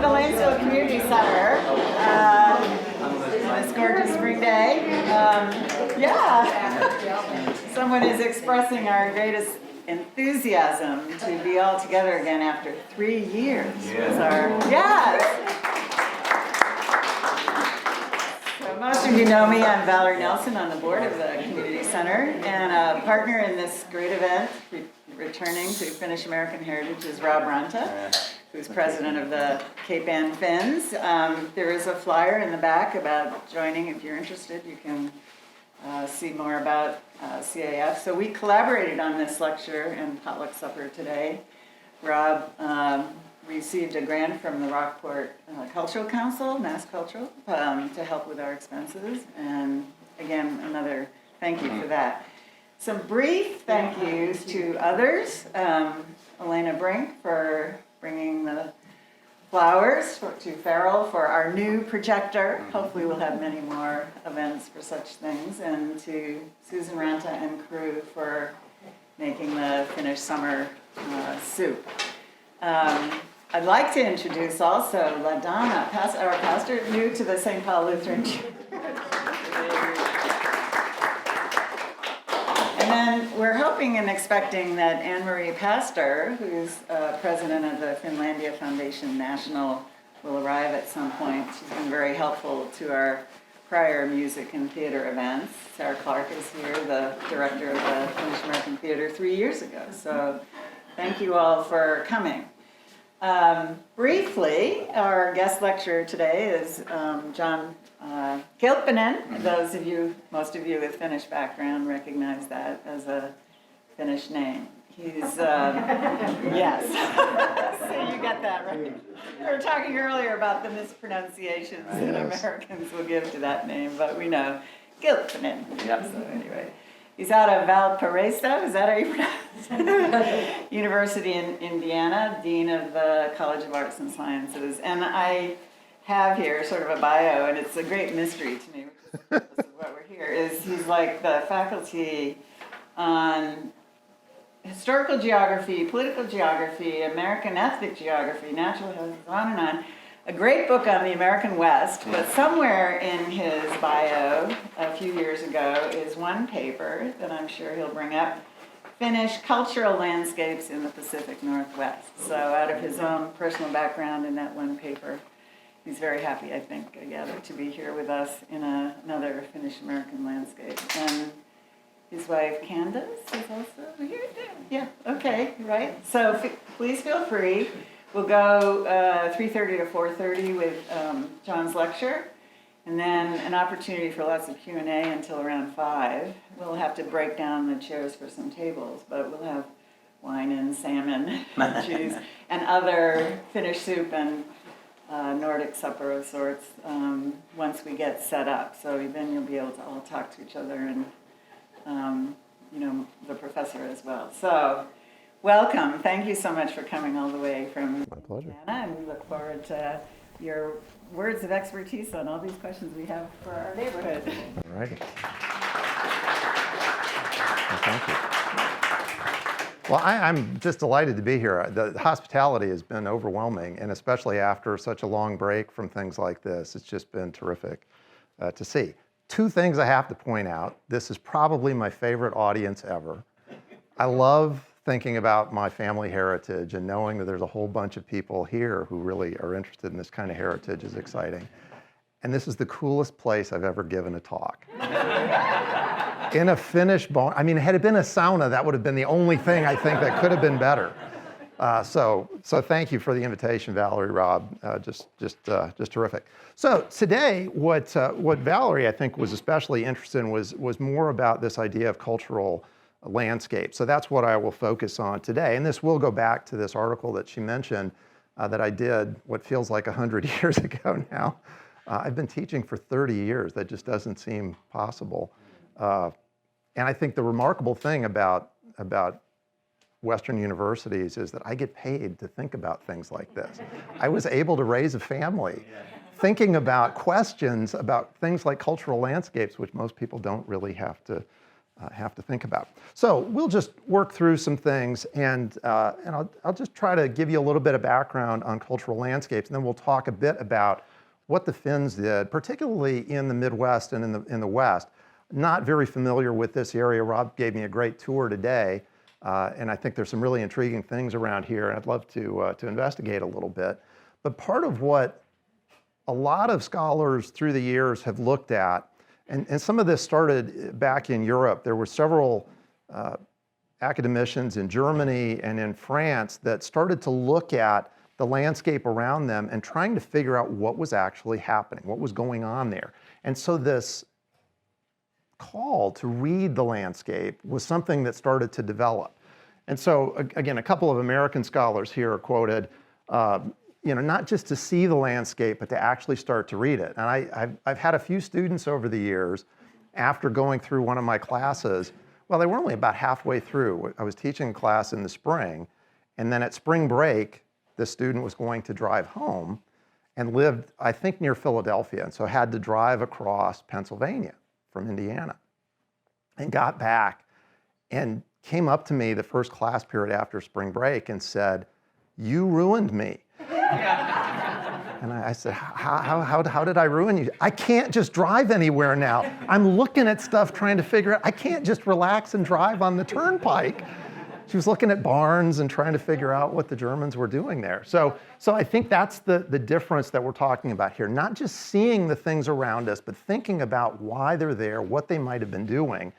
the Lanesville Community Center on this gorgeous spring day. Someone is expressing our greatest enthusiasm to be all together again after 3 years. So most of you know me. I'm Valerie Nelson on the board of the Community Center, and a partner in this great event, returning to Finnish American Heritage, is Rob Ranta, who's president of the Cape Ann Finns. There is a flyer in the back about joining. If you're interested, you can see more about CAF. So we collaborated on this lecture and potluck supper today. Rob received a grant from the Rockport Cultural Council, Mass Cultural, to help with our expenses. And again, another thank you for that. Some brief thank yous to others. Elena Brink for bringing the flowers to Farrell for our new projector. Hopefully we'll have many more events for such things. And to Susan Ranta and crew for making the Finnish summer soup. I'd like to introduce also LaDonna, our pastor, new to the St. Paul Lutheran Church. And then we're hoping and expecting that Anne-Marie Pastor, who's president of the Finlandia Foundation National, will arrive at some point. She's been very helpful to our prior music and theater events. Sarah Clark is here, the director of the Finnish American Theater 3 years ago. So thank you all for coming. Briefly, our guest lecturer today is John Kilpinen. Those of you, most of you with Finnish background recognize that as a Finnish name. He's, yes, so you got that right. We were talking earlier about the mispronunciations that Americans will give to that name, but we know Kilpinen. Yep. So anyway. He's out of Valparaiso, is that how you pronounce it? University in Indiana, Dean of the College of Arts and Sciences. And I have here sort of a bio, and it's a great mystery to me, which is the purpose of what we're here, is he's like the faculty on historical geography, political geography, American ethnic geography, natural history, on and on. A great book on the American West, but somewhere in his bio a few years ago is one paper that I'm sure he'll bring up, Finnish Cultural Landscapes in the Pacific Northwest. So out of his own personal background in that one paper, he's very happy, I think, I gather, to be here with us in another Finnish American landscape. And his wife, Candace, is also here. Yeah, okay, right. So please feel free. We'll go 3:30 to 4:30 with John's lecture, and then an opportunity for lots of Q&A until around 5. We'll have to break down the chairs for some tables, but we'll have wine and salmon and cheese and other Finnish soup and Nordic supper of sorts once we get set up. So then you'll be able to all talk to each other and, the professor as well. So. Welcome. Thank you so much for coming all the way from Indiana, and we look forward to your words of expertise on all these questions we have for our neighborhood. All righty. Well, thank you. Well, I'm just delighted to be here. The hospitality has been overwhelming, and especially after such a long break from things like this, it's just been terrific to see. 2 things I have to point out. This is probably my favorite audience ever. I love thinking about my family heritage and knowing that there's a whole bunch of people here who really are interested in this kind of heritage is exciting. And this is the coolest place I've ever given a talk. In a Finnish barn. I mean, had it been a sauna, that would have been the only thing I think that could have been better. So thank you for the invitation, Valerie, Rob. Just terrific. So today, what Valerie I think was especially interested in was more about this idea of cultural landscape. So that's what I will focus on today. And this will go back to this article that she mentioned that I did what feels like 100 years ago now. I've been teaching for 30 years. That just doesn't seem possible. And I think the remarkable thing about Western universities is that I get paid to think about things like this. I was able to raise a family thinking about questions about things like cultural landscapes, which most people don't really have to have to think about. So we'll just work through some things, and I'll just try to give you a little bit of background on cultural landscapes, and then we'll talk a bit about what the Finns did, particularly in the Midwest and in the West. Not very familiar with this area. Rob gave me a great tour today, and I think there's some really intriguing things around here, and I'd love to investigate a little bit. But part of what a lot of scholars through the years have looked at, and some of this started back in Europe. There were several academicians in Germany and in France that started to look at the landscape around them and trying to figure out what was actually happening, what was going on there. And so this call to read the landscape was something that started to develop. And so again, a couple of American scholars here are quoted, not just to see the landscape, but to actually start to read it. And I've had a few students over the years, after going through one of my classes, well, they were only about halfway through. I was teaching a class in the spring, and then at spring break, the student was going to drive home and lived, I think, near Philadelphia, and so had to drive across Pennsylvania from Indiana, and got back and came up to me the first class period after spring break and said, "You ruined me." And I said, how did I ruin you? I can't just drive anywhere now. I'm looking at stuff trying to figure out, I can't just relax and drive on the turnpike. She was looking at barns and trying to figure out what the Germans were doing there. So I think that's the difference that we're talking about here. Not just seeing the things around us, but thinking about why they're there, what they might have been doing.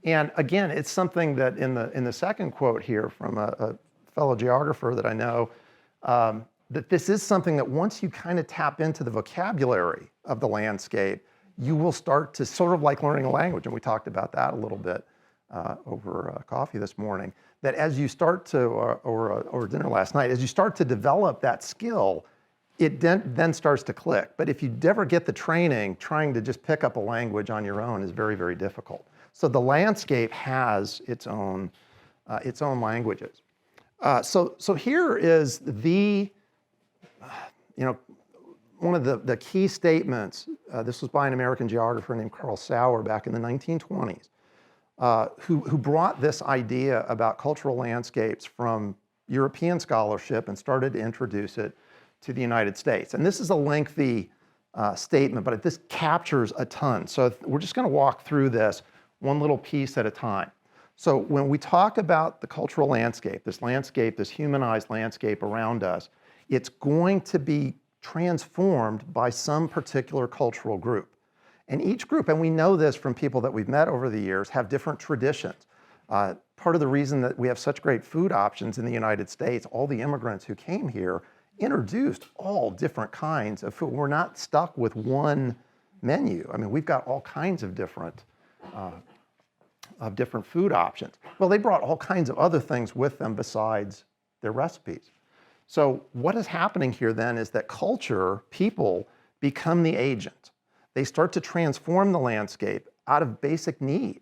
And again, it's something that in the second quote here from a fellow geographer that I know, that this is something that once you kind of tap into the vocabulary of the landscape, you will start to sort of like learning a language. And we talked about that a little bit over coffee this morning, that as you start to, or dinner last night, as you start to develop that skill, it then starts to click. But if you never get the training, trying to just pick up a language on your own is very, very difficult. So the landscape has its own languages. So here is one of the key statements. This was by an American geographer named Carl Sauer back in the 1920s. Who brought this idea about cultural landscapes from European scholarship and started to introduce it to the United States. And this is a lengthy statement, but this captures a ton. So we're just going to walk through this one little piece at a time. So when we talk about the cultural landscape, this humanized landscape around us, it's going to be transformed by some particular cultural group. And each group, and we know this from people that we've met over the years, have different traditions. Part of the reason that we have such great food options in the United States, all the immigrants who came here introduced all different kinds of food. We're not stuck with one menu. I mean, we've got all kinds of different food options. Well, they brought all kinds of other things with them besides their recipes. So what is happening here then is that culture, people, become the agent. They start to transform the landscape out of basic need.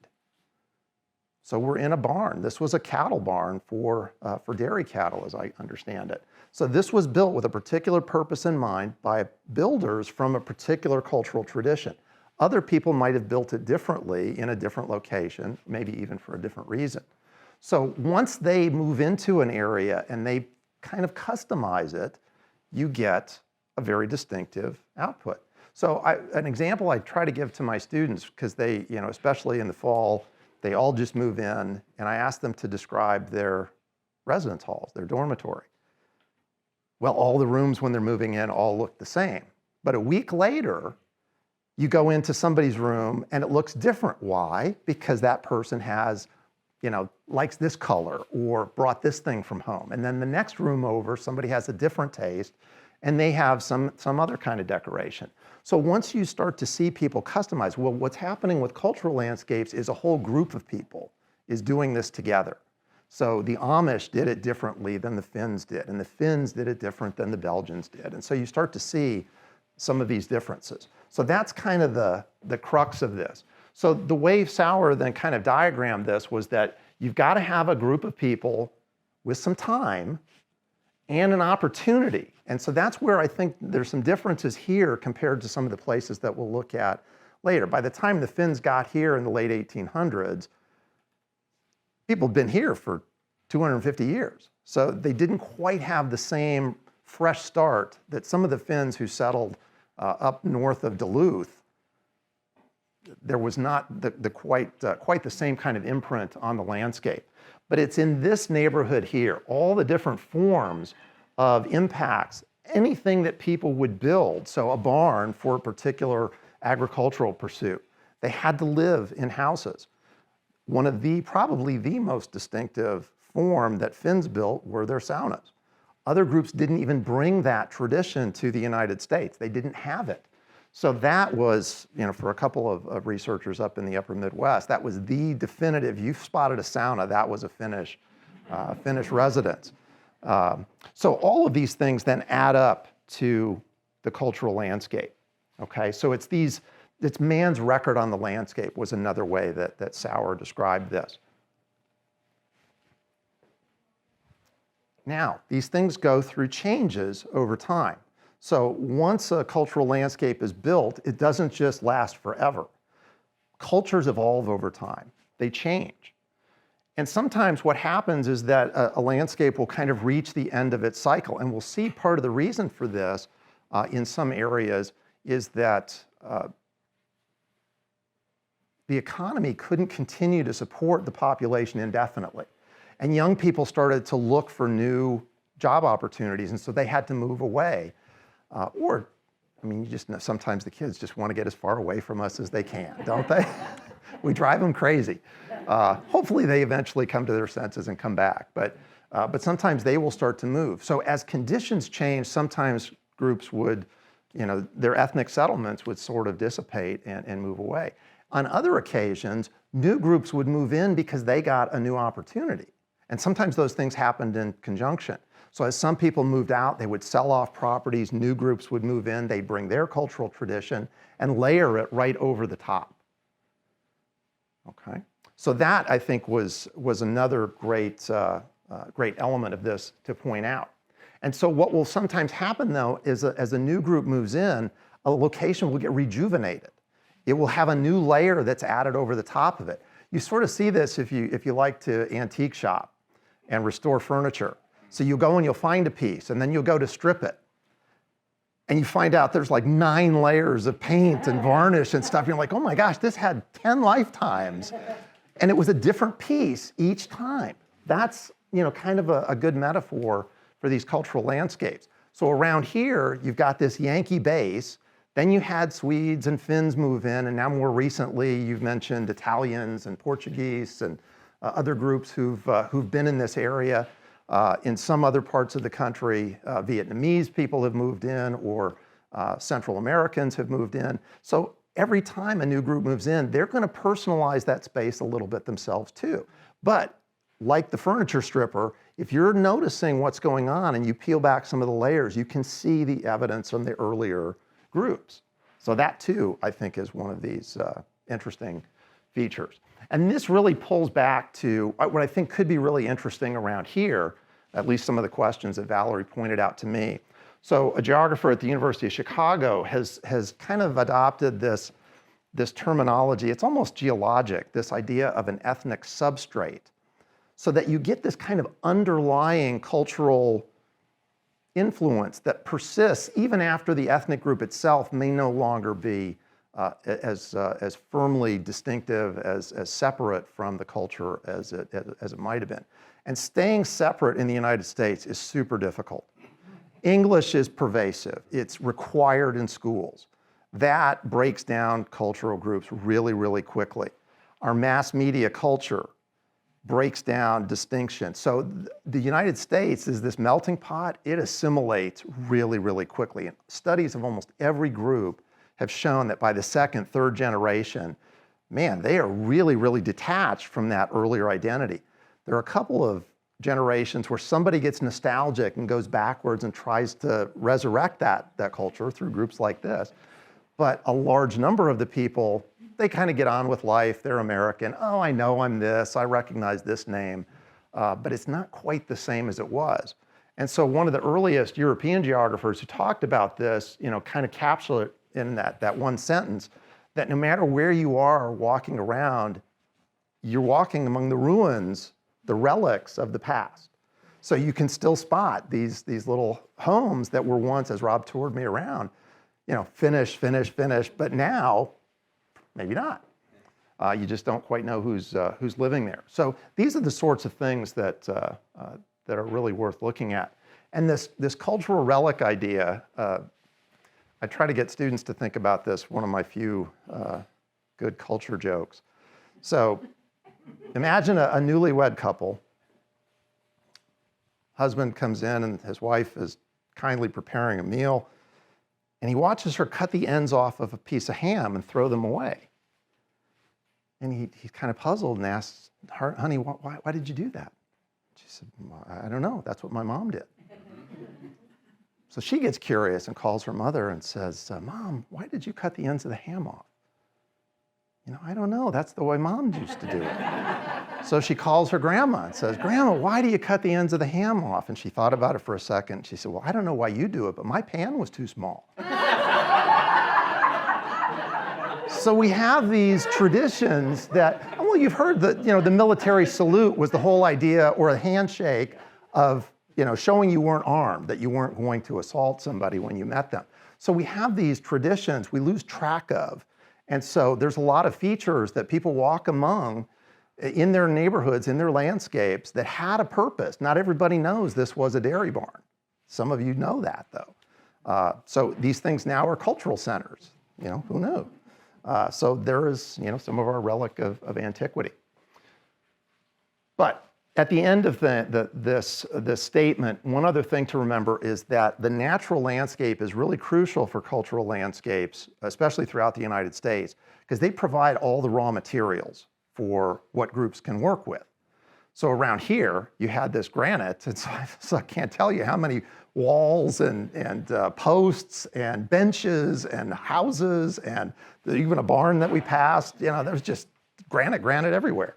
So we're in a barn. This was a cattle barn for dairy cattle, as I understand it. So this was built with a particular purpose in mind by builders from a particular cultural tradition. Other people might have built it differently in a different location, maybe even for a different reason. So once they move into an area and they kind of customize it, you get a very distinctive output. So an example I try to give to my students, because they, especially in the fall, they all just move in, and I ask them to describe their residence halls, their dormitory. Well, all the rooms when they're moving in all look the same. But a week later, you go into somebody's room and it looks different. Why? Because that person has, likes this color or brought this thing from home. And then the next room over, somebody has a different taste and they have some other kind of decoration. So once you start to see people customize, well, what's happening with cultural landscapes is a whole group of people is doing this together. So the Amish did it differently than the Finns did, and the Finns did it different than the Belgians did. And so you start to see some of these differences. So that's kind of the crux of this. So the way Sauer then kind of diagrammed this was that you've got to have a group of people with some time and an opportunity. And so that's where I think there's some differences here compared to some of the places that we'll look at later. By the time the Finns got here in the late 1800s, people had been here for 250 years. So they didn't quite have the same fresh start that some of the Finns who settled up north of Duluth. There was not quite the same kind of imprint on the landscape. But it's in this neighborhood here, all the different forms of impacts, anything that people would build, so a barn for a particular agricultural pursuit, they had to live in houses. One of probably the most distinctive form that Finns built were their saunas. Other groups didn't even bring that tradition to the United States. They didn't have it. So that was, for a couple of researchers up in the upper Midwest, that was the definitive, you spotted a sauna, that was a Finnish residence. So all of these things then add up to the cultural landscape, okay? So it's man's record on the landscape was another way that Sauer described this. Now, these things go through changes over time. So once a cultural landscape is built, it doesn't just last forever. Cultures evolve over time. They change. And sometimes what happens is that a landscape will kind of reach the end of its cycle. And we'll see part of the reason for this in some areas is that the economy couldn't continue to support the population indefinitely. And young people started to look for new job opportunities, and so they had to move away. You just know sometimes the kids just want to get as far away from us as they can, don't they? We drive them crazy. Hopefully they eventually come to their senses and come back, but sometimes they will start to move. So as conditions change, sometimes groups would, their ethnic settlements would sort of dissipate and move away. On other occasions, new groups would move in because they got a new opportunity. And sometimes those things happened in conjunction. So as some people moved out, they would sell off properties, new groups would move in, they'd bring their cultural tradition and layer it right over the top. Okay? So that, I think, was another great element of this to point out. And so what will sometimes happen, though, is as a new group moves in, a location will get rejuvenated. It will have a new layer that's added over the top of it. You sort of see this if you like to antique shop and restore furniture. So you go and you'll find a piece, and then you'll go to strip it. And you find out there's like 9 layers of paint and varnish and stuff. And you're like, oh my gosh, this had 10 lifetimes. And it was a different piece each time. That's, kind of a good metaphor for these cultural landscapes. So around here, you've got this Yankee base. Then you had Swedes and Finns move in, and now more recently, you've mentioned Italians and Portuguese and other groups who've been in this area. In some other parts of the country, Vietnamese people have moved in, or Central Americans have moved in. So every time a new group moves in, they're going to personalize that space a little bit themselves too. But like the furniture stripper, if you're noticing what's going on and you peel back some of the layers, you can see the evidence from the earlier groups. So that too, I think, is one of these interesting features. And this really pulls back to what I think could be really interesting around here, at least some of the questions that Valerie pointed out to me. So a geographer at the University of Chicago has kind of adopted this terminology. It's almost geologic, this idea of an ethnic substrate, so that you get this kind of underlying cultural influence that persists even after the ethnic group itself may no longer be as firmly distinctive, as separate from the culture as it might have been. And staying separate in the United States is super difficult. English is pervasive. It's required in schools. That breaks down cultural groups really, really quickly. Our mass media culture breaks down distinction. So the United States is this melting pot. It assimilates really, really quickly. And studies of almost every group have shown that by the second, third generation, man, they are really, really detached from that earlier identity. There are a couple of generations where somebody gets nostalgic and goes backwards and tries to resurrect that culture through groups like this. But a large number of the people, they kind of get on with life. They're American. Oh, I know I'm this. I recognize this name. But it's not quite the same as it was. And so one of the earliest European geographers who talked about this, kind of captured it in that one sentence, that no matter where you are walking around, you're walking among the ruins, the relics of the past. So you can still spot these little homes that were once, as Rob toured me around, finished, but now, maybe not. You just don't quite know who's living there. So these are the sorts of things that are really worth looking at. And this cultural relic idea, I try to get students to think about this, one of my few good culture jokes. So imagine a newlywed couple. Husband comes in and his wife is kindly preparing a meal, and he watches her cut the ends off of a piece of ham and throw them away. And he's kind of puzzled and asks her, honey, why did you do that? She said, I don't know, that's what my mom did. So she gets curious and calls her mother and says, Mom, why did you cut the ends of the ham off? I don't know, that's the way Mom used to do it. So she calls her grandma and says, Grandma, why do you cut the ends of the ham off? And she thought about it for a second. She said, well, I don't know why you do it, but my pan was too small. So we have these traditions that, well, you've heard that, the military salute was the whole idea, or a handshake of, showing you weren't armed, that you weren't going to assault somebody when you met them. So we have these traditions we lose track of. And so there's a lot of features that people walk among in their neighborhoods, in their landscapes, that had a purpose. Not everybody knows this was a dairy barn. Some of you know that, though. So these things now are cultural centers. Who knew? So there is, some of our relic of antiquity. But at the end of this statement, one other thing to remember is that the natural landscape is really crucial for cultural landscapes, especially throughout the United States, because they provide all the raw materials for what groups can work with. So around here, you had this granite, and so I can't tell you how many walls and posts and benches and houses and even a barn that we passed. There's just granite everywhere.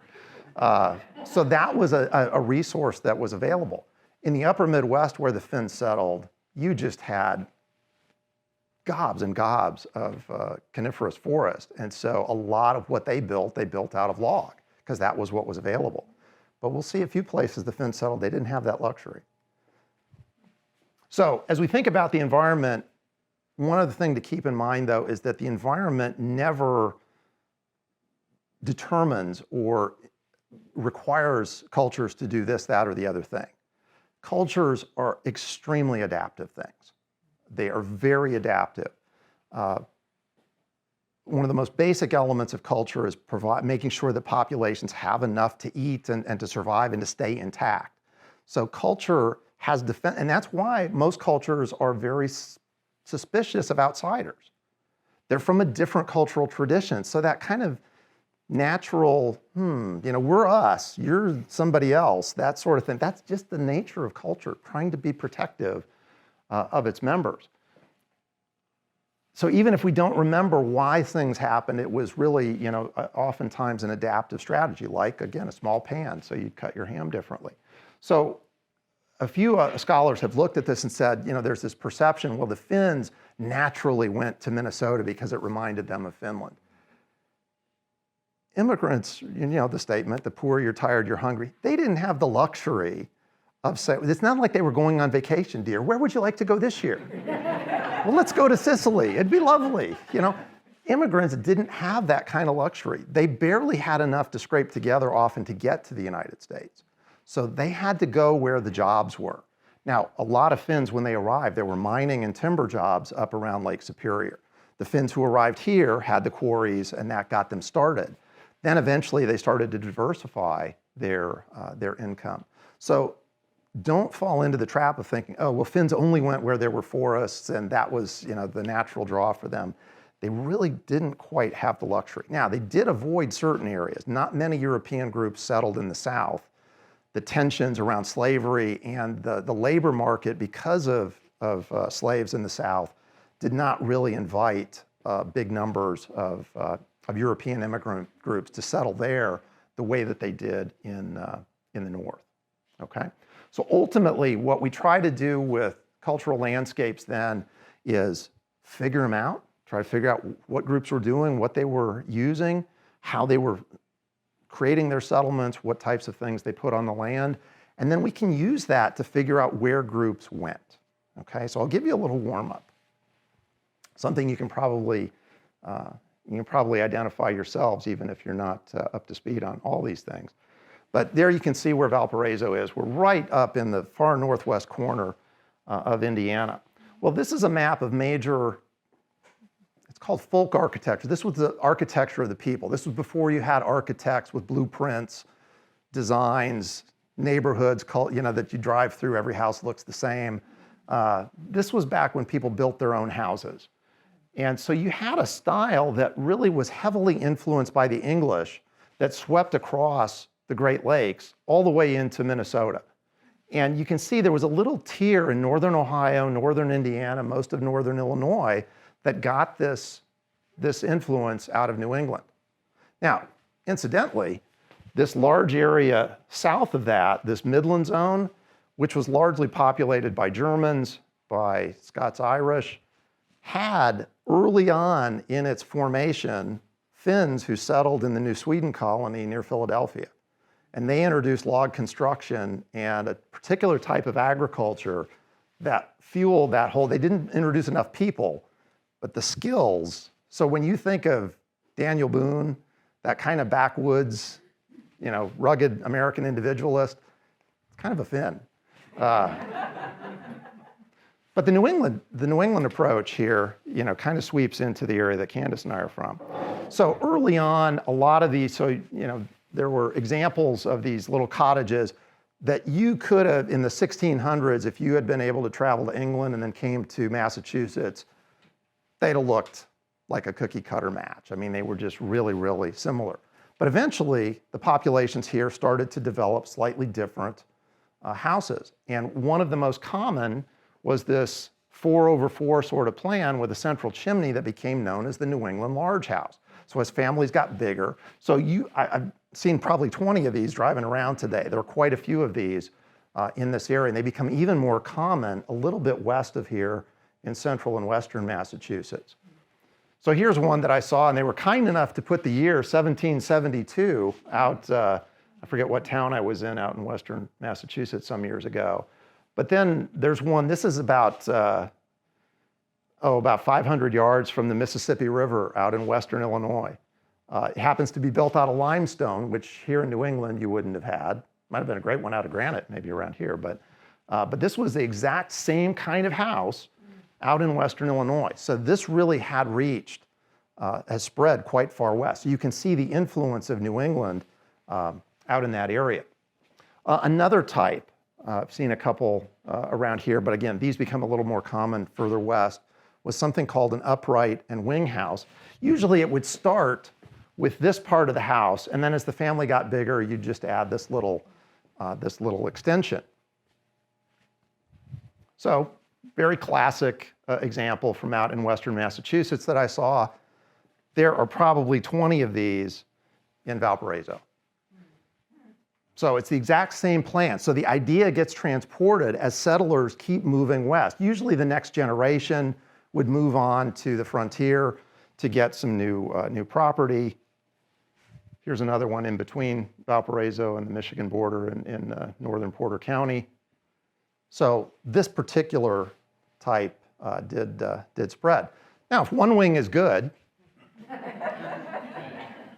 So that was a resource that was available. In the upper Midwest, where the Finns settled, you just had gobs and gobs of coniferous forest. And so a lot of what they built out of log, because that was what was available. But we'll see a few places the Finns settled, they didn't have that luxury. So as we think about the environment, one other thing to keep in mind, though, is that the environment never determines or requires cultures to do this, that, or the other thing. Cultures are extremely adaptive things. They are very adaptive. One of the most basic elements of culture is making sure that populations have enough to eat and to survive and to stay intact. So culture has and that's why most cultures are very suspicious of outsiders. They're from a different cultural tradition. So that kind of natural, we're us, you're somebody else, that sort of thing. That's just the nature of culture, trying to be protective of its members. So even if we don't remember why things happened, it was really, oftentimes an adaptive strategy, like, again, a small pan, so you'd cut your ham differently. So a few scholars have looked at this and said, there's this perception, well, the Finns naturally went to Minnesota because it reminded them of Finland. Immigrants, the statement, the poor, you're tired, you're hungry, they didn't have the luxury of saying, it's not like they were going on vacation, dear. Where would you like to go this year? Well, let's go to Sicily. It'd be lovely. Immigrants didn't have that kind of luxury. They barely had enough to scrape together often to get to the United States. So they had to go where the jobs were. Now, a lot of Finns, when they arrived, there were mining and timber jobs up around Lake Superior. The Finns who arrived here had the quarries, and that got them started. Then eventually they started to diversify their income. So don't fall into the trap of thinking, oh, well, Finns only went where there were forests and that was, the natural draw for them. They really didn't quite have the luxury. Now, they did avoid certain areas. Not many European groups settled in the South. The tensions around slavery and the labor market, because of slaves in the South, did not really invite big numbers of European immigrant groups to settle there the way that they did in the North, okay? So ultimately, what we try to do with cultural landscapes then is figure them out, try to figure out what groups were doing, what they were using, how they were creating their settlements, what types of things they put on the land, and then we can use that to figure out where groups went. Okay, so I'll give you a little warm-up. Something you can probably identify yourselves, even if you're not up to speed on all these things. But there you can see where Valparaiso is. We're right up in the far northwest corner of Indiana. Well, this is a map of major, it's called folk architecture. This was the architecture of the people. This was before you had architects with blueprints, designs, neighborhoods, that you drive through, every house looks the same. This was back when people built their own houses. And so you had a style that really was heavily influenced by the English that swept across the Great Lakes all the way into Minnesota. And you can see there was a little tier in northern Ohio, northern Indiana, most of northern Illinois that got this influence out of New England. Now, incidentally, this large area south of that, this Midland zone, which was largely populated by Germans, by Scots-Irish, had early on in its formation Finns who settled in the New Sweden colony near Philadelphia. And they introduced log construction and a particular type of agriculture that fueled that whole, they didn't introduce enough people, but the skills. So when you think of Daniel Boone, that kind of backwoods, rugged American individualist, it's kind of a Finn. But the New England approach here, kind of sweeps into the area that Candace and I are from. So early on, a lot of these, there were examples of these little cottages that you could have, in the 1600s, if you had been able to travel to England and then came to Massachusetts, they'd have looked like a cookie cutter match. I mean, they were just really, really similar. But eventually, the populations here started to develop slightly different houses. And one of the most common was this 4-over-4 sort of plan with a central chimney that became known as the New England large house. So as families got bigger, I've seen probably 20 of these driving around today. There are quite a few of these in this area, and they become even more common a little bit west of here in central and western Massachusetts. So here's one that I saw, and they were kind enough to put the year 1772 out, I forget what town I was in out in western Massachusetts some years ago. But then there's one, this is about 500 yards from the Mississippi River out in western Illinois. It happens to be built out of limestone, which here in New England you wouldn't have had. Might have been a great one out of granite, maybe around here, but this was the exact same kind of house out in western Illinois. So this really had has spread quite far west. So you can see the influence of New England out in that area. Another type, I've seen a couple around here, but again, these become a little more common further west, was something called an upright and wing house. Usually it would start with this part of the house, and then as the family got bigger, you'd just add this little extension. So, very classic example from out in western Massachusetts that I saw. There are probably 20 of these in Valparaiso. So it's the exact same plan. So the idea gets transported as settlers keep moving west. Usually the next generation would move on to the frontier to get some new property. Here's another one in between Valparaiso and the Michigan border in northern Porter County. So this particular type did spread. Now, if one wing is good,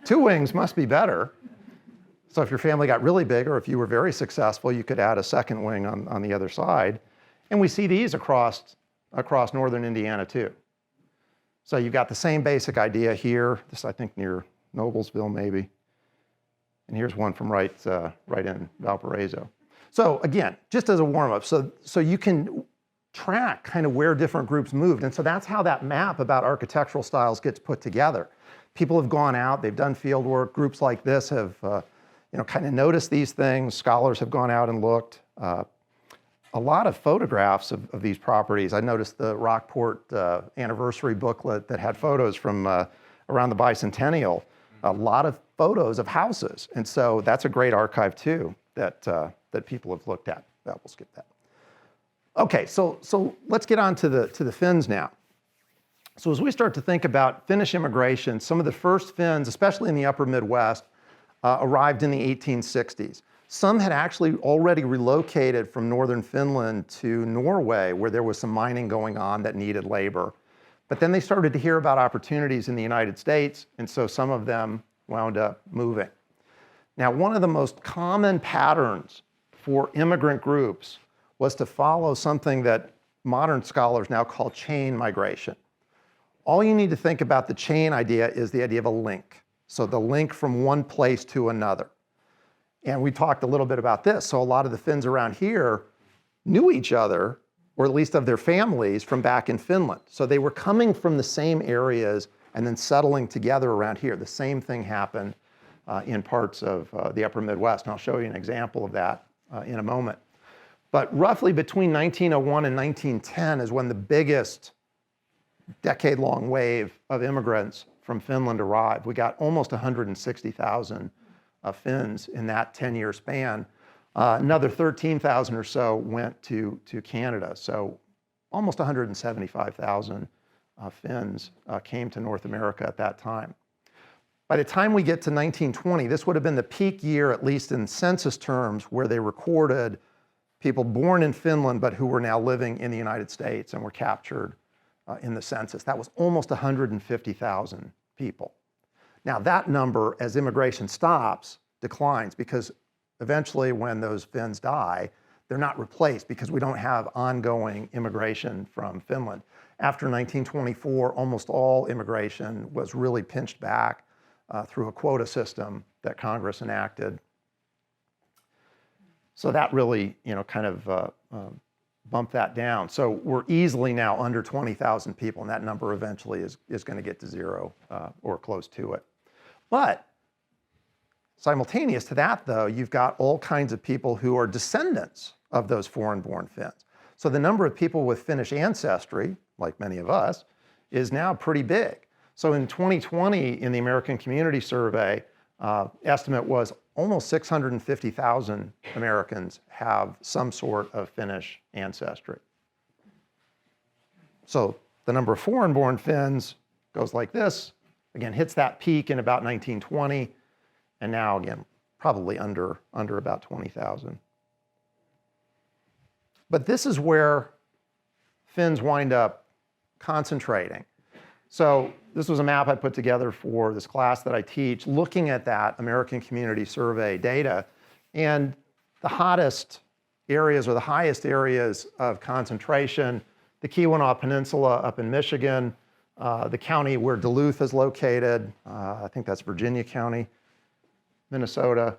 two wings must be better. So if your family got really big, or if you were very successful, you could add a second wing on the other side. And we see these across northern Indiana too. So you've got the same basic idea here. This, I think, near Noblesville maybe. And here's one from right in Valparaiso. So again, just as a warm-up, so you can track kind of where different groups moved. And so that's how that map about architectural styles gets put together. People have gone out, they've done field work. Groups like this have kind of noticed these things. Scholars have gone out and looked. A lot of photographs of these properties. I noticed the Rockport anniversary booklet that had photos from around the bicentennial. A lot of photos of houses. And so that's a great archive too that people have looked at. We'll skip that. Okay, so let's get on to the Finns now. So as we start to think about Finnish immigration, some of the first Finns, especially in the upper Midwest, arrived in the 1860s. Some had actually already relocated from northern Finland to Norway, where there was some mining going on that needed labor. But then they started to hear about opportunities in the United States, and so some of them wound up moving. Now, one of the most common patterns for immigrant groups was to follow something that modern scholars now call chain migration. All you need to think about the chain idea is the idea of a link. So the link from one place to another. And we talked a little bit about this. So a lot of the Finns around here knew each other, or at least of their families, from back in Finland. So they were coming from the same areas and then settling together around here. The same thing happened in parts of the upper Midwest. And I'll show you an example of that in a moment. But roughly between 1901 and 1910 is when the biggest decade-long wave of immigrants from Finland arrived. We got almost 160,000 Finns in that 10-year span. Another 13,000 or so went to Canada. So almost 175,000 Finns came to North America at that time. By the time we get to 1920, this would have been the peak year, at least in census terms, where they recorded people born in Finland but who were now living in the United States and were captured in the census. That was almost 150,000 people. Now that number, as immigration stops, declines because eventually when those Finns die, they're not replaced because we don't have ongoing immigration from Finland. After 1924, almost all immigration was really pinched back through a quota system that Congress enacted. So that really, kind of bumped that down. So we're easily now under 20,000 people, and that number eventually is going to get to zero or close to it. But simultaneous to that, though, you've got all kinds of people who are descendants of those foreign-born Finns. So the number of people with Finnish ancestry, like many of us, is now pretty big. So in 2020, in the American Community Survey, estimate was almost 650,000 Americans have some sort of Finnish ancestry. So the number of foreign-born Finns goes like this, again, hits that peak in about 1920, and now, again, probably under about 20,000. But this is where Finns wind up concentrating. So this was a map I put together for this class that I teach, looking at that American Community Survey data. And the hottest areas or the highest areas of concentration, the Keweenaw Peninsula up in Michigan, the county where Duluth is located, I think that's Virginia County, Minnesota.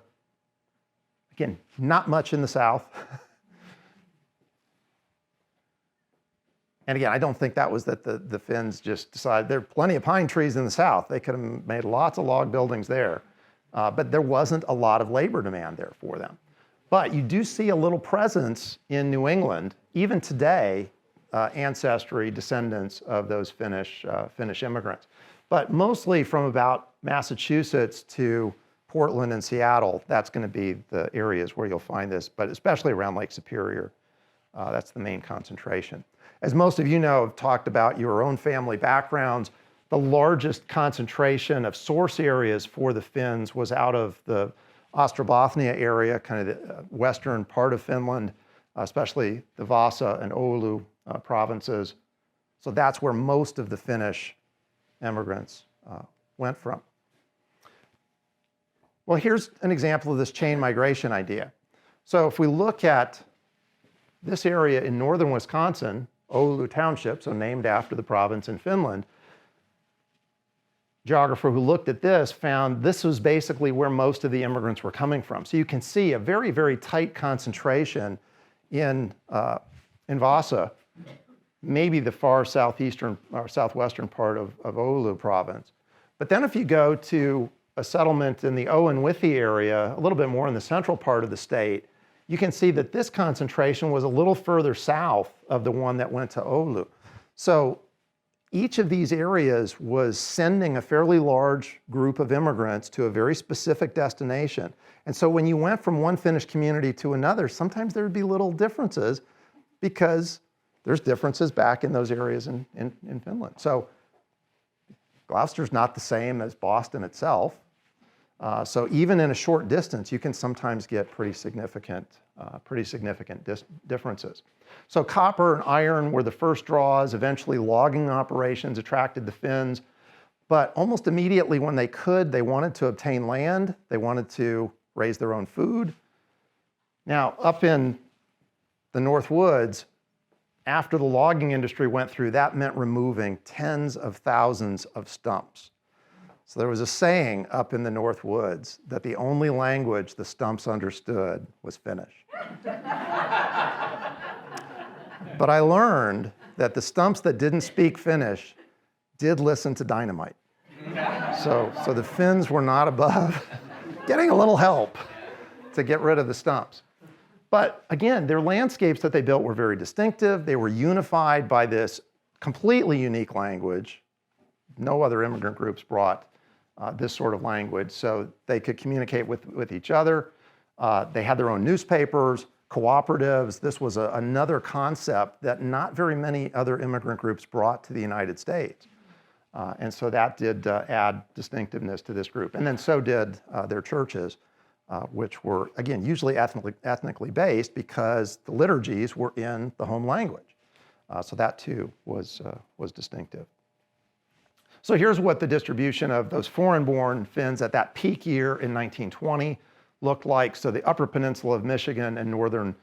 Again, not much in the South. And again, I don't think that was that the Finns just decided, there are plenty of pine trees in the South. They could have made lots of log buildings there. But there wasn't a lot of labor demand there for them. But you do see a little presence in New England, even today, ancestry, descendants of those Finnish immigrants. But mostly from about Massachusetts to Portland and Seattle, that's going to be the areas where you'll find this, but especially around Lake Superior. That's the main concentration. As most of you know, have talked about your own family backgrounds, the largest concentration of source areas for the Finns was out of the Ostrobothnia area, kind of the western part of Finland, especially the Vasa and Oulu provinces. So that's where most of the Finnish immigrants went from. Well, here's an example of this chain migration idea. So if we look at this area in northern Wisconsin, Oulu Township, so named after the province in Finland, geographer who looked at this found this was basically where most of the immigrants were coming from. So you can see a very, very tight concentration in Vasa, maybe the far southeastern or southwestern part of Oulu province. But then if you go to a settlement in the Owen-Withy area, a little bit more in the central part of the state, you can see that this concentration was a little further south of the one that went to Oulu. So each of these areas was sending a fairly large group of immigrants to a very specific destination. And so when you went from one Finnish community to another, sometimes there would be little differences because there's differences back in those areas in Finland. So Gloucester's not the same as Boston itself. So even in a short distance, you can sometimes get pretty significant differences. So copper and iron were the first draws. Eventually, logging operations attracted the Finns. But almost immediately when they could, they wanted to obtain land. They wanted to raise their own food. Now, up in the North Woods, after the logging industry went through, that meant removing tens of thousands of stumps. So there was a saying up in the North Woods that the only language the stumps understood was Finnish. But I learned that the stumps that didn't speak Finnish did listen to dynamite. So the Finns were not above getting a little help to get rid of the stumps. But again, their landscapes that they built were very distinctive. They were unified by this completely unique language. No other immigrant groups brought this sort of language, so they could communicate with each other. They had their own newspapers, cooperatives. This was another concept that not very many other immigrant groups brought to the United States. And so that did add distinctiveness to this group. And then so did their churches, which were, again, usually ethnically based because the liturgies were in the home language. So that too was distinctive. So here's what the distribution of those foreign-born Finns at that peak year in 1920 looked like. So the Upper Peninsula of Michigan and northern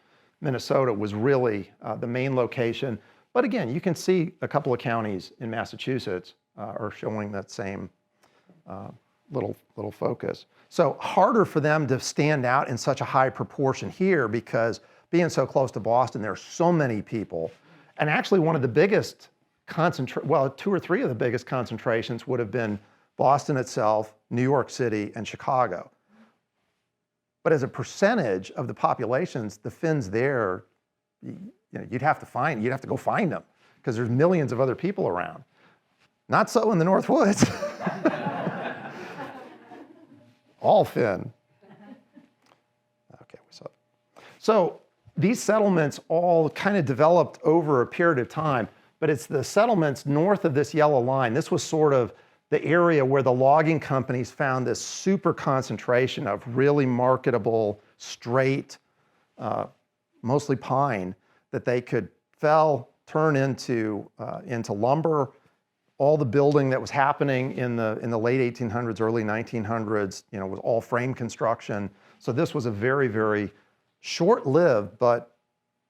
Minnesota was really the main location. But again, you can see a couple of counties in Massachusetts are showing that same little focus. So harder for them to stand out in such a high proportion here because being so close to Boston, there are so many people. And actually one of the biggest two or three of the biggest concentrations would have been Boston itself, New York City, and Chicago. But as a percentage of the populations, the Finns there, you'd have to go find them because there's millions of other people around. Not so in the North Woods. All Finn. Okay, we saw that. So these settlements all kind of developed over a period of time, but it's the settlements north of this yellow line. This was sort of the area where the logging companies found this super concentration of really marketable, straight, mostly pine that they could fell, turn into lumber. All the building that was happening in the late 1800s, early 1900s, was all frame construction. So this was a very, very short-lived but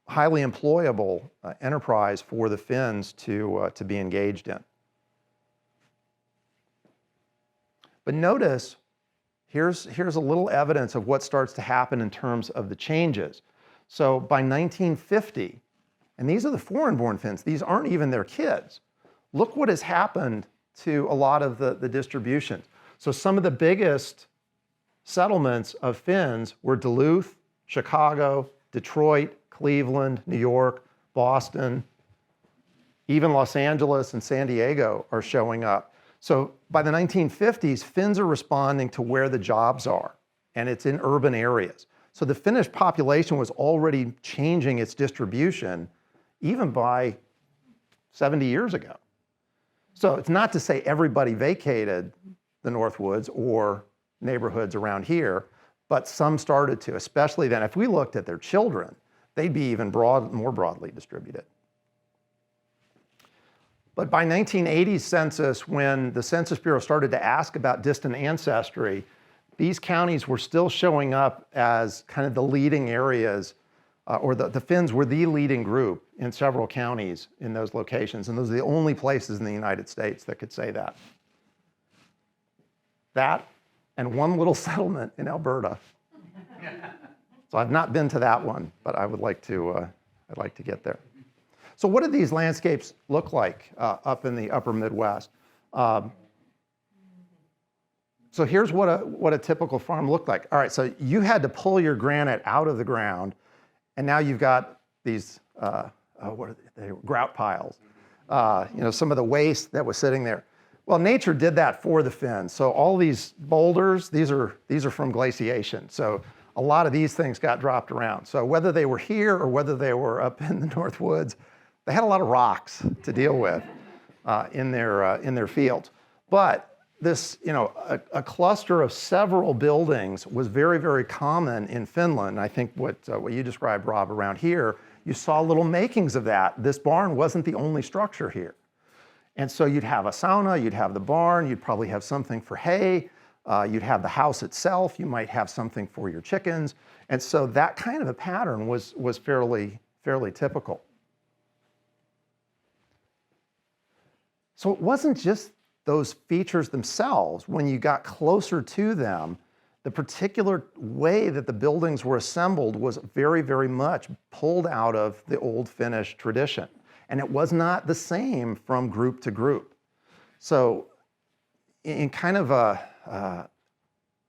highly employable enterprise for the Finns to be engaged in. But notice, here's a little evidence of what starts to happen in terms of the changes. So by 1950, and these are the foreign-born Finns, these aren't even their kids. Look what has happened to a lot of the distributions. So some of the biggest settlements of Finns were Duluth, Chicago, Detroit, Cleveland, New York, Boston, even Los Angeles and San Diego are showing up. So by the 1950s, Finns are responding to where the jobs are, and it's in urban areas. So the Finnish population was already changing its distribution even by 70 years ago. So it's not to say everybody vacated the North Woods or neighborhoods around here, but some started to, especially then. If we looked at their children, they'd be even more broadly distributed. But by 1980's census, when the Census Bureau started to ask about distant ancestry, these counties were still showing up as kind of the leading areas, or the Finns were the leading group in several counties in those locations, and those are the only places in the United States that could say that. That and one little settlement in Alberta. So I've not been to that one, but I would like to. I'd like to get there. So what did these landscapes look like up in the upper Midwest? So here's what a typical farm looked like. All right, so you had to pull your granite out of the ground, and now you've got these what are they? Grout piles. Some of the waste that was sitting there. Well, nature did that for the Finns. So all these boulders, these are from glaciation. So a lot of these things got dropped around. So whether they were here or whether they were up in the North Woods, they had a lot of rocks to deal with in their fields. But this, a cluster of several buildings was very, very common in Finland. I think what you described, Rob, around here, you saw little makings of that. This barn wasn't the only structure here. And so you'd have a sauna, you'd have the barn, you'd probably have something for hay, you'd have the house itself, you might have something for your chickens. And so that kind of a pattern was fairly typical. So it wasn't just those features themselves. When you got closer to them, the particular way that the buildings were assembled was very, very much pulled out of the old Finnish tradition. And it was not the same from group to group. So in kind of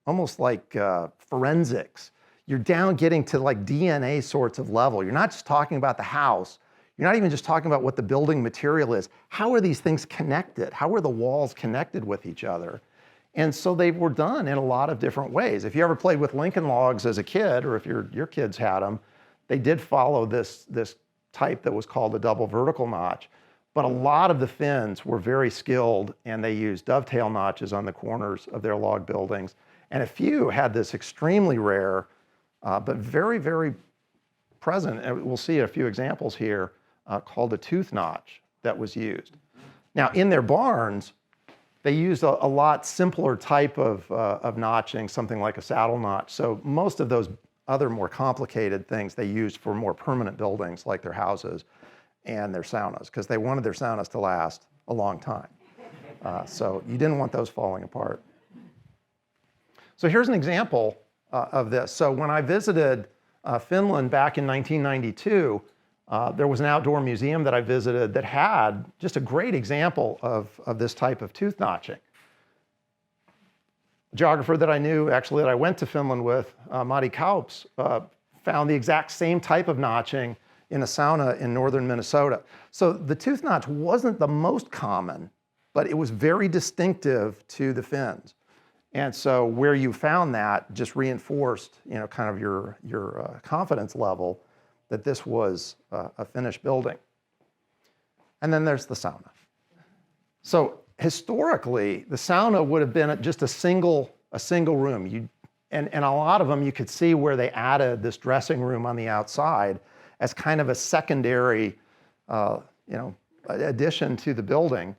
almost like forensics, you're down getting to like DNA sorts of level. You're not just talking about the house. You're not even just talking about what the building material is. How are these things connected? How are the walls connected with each other? And so they were done in a lot of different ways. If you ever played with Lincoln Logs as a kid, or if your kids had them, they did follow this type that was called a double vertical notch. But a lot of the Finns were very skilled, and they used dovetail notches on the corners of their log buildings. And a few had this extremely rare, but very, very present, and we'll see a few examples here, called a tooth notch that was used. Now, in their barns, they used a lot simpler type of notching, something like a saddle notch. So most of those other more complicated things they used for more permanent buildings, like their houses and their saunas, because they wanted their saunas to last a long time. So you didn't want those falling apart. So here's an example of this. So when I visited Finland back in 1992, there was an outdoor museum that I visited that had just a great example of this type of tooth notching. A geographer that I knew, actually that I went to Finland with, Matti Kaups, found the exact same type of notching in a sauna in northern Minnesota. So the tooth notch wasn't the most common, but it was very distinctive to the Finns. And so where you found that just reinforced, kind of your confidence level that this was a Finnish building. And then there's the sauna. So historically, the sauna would have been just a single room. And a lot of them, you could see where they added this dressing room on the outside as kind of a secondary, addition to the building.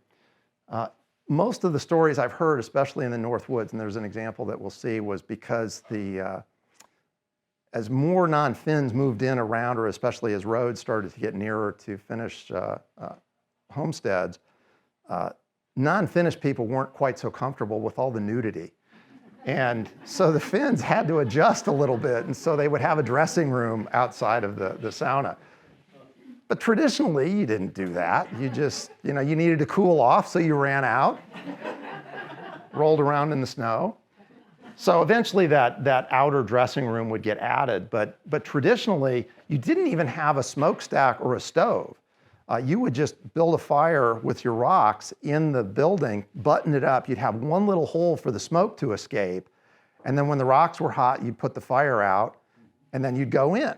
Most of the stories I've heard, especially in the North Woods, and there's an example that we'll see, was because as more non-Finns moved in around, or especially as roads started to get nearer to Finnish homesteads, non-Finnish people weren't quite so comfortable with all the nudity. And so the Finns had to adjust a little bit, and so they would have a dressing room outside of the sauna. But traditionally, you didn't do that. You just, you needed to cool off, so you ran out, rolled around in the snow. So eventually that outer dressing room would get added, but traditionally, you didn't even have a smokestack or a stove. You would just build a fire with your rocks in the building, button it up. You'd have one little hole for the smoke to escape, and then when the rocks were hot, you'd put the fire out, and then you'd go in.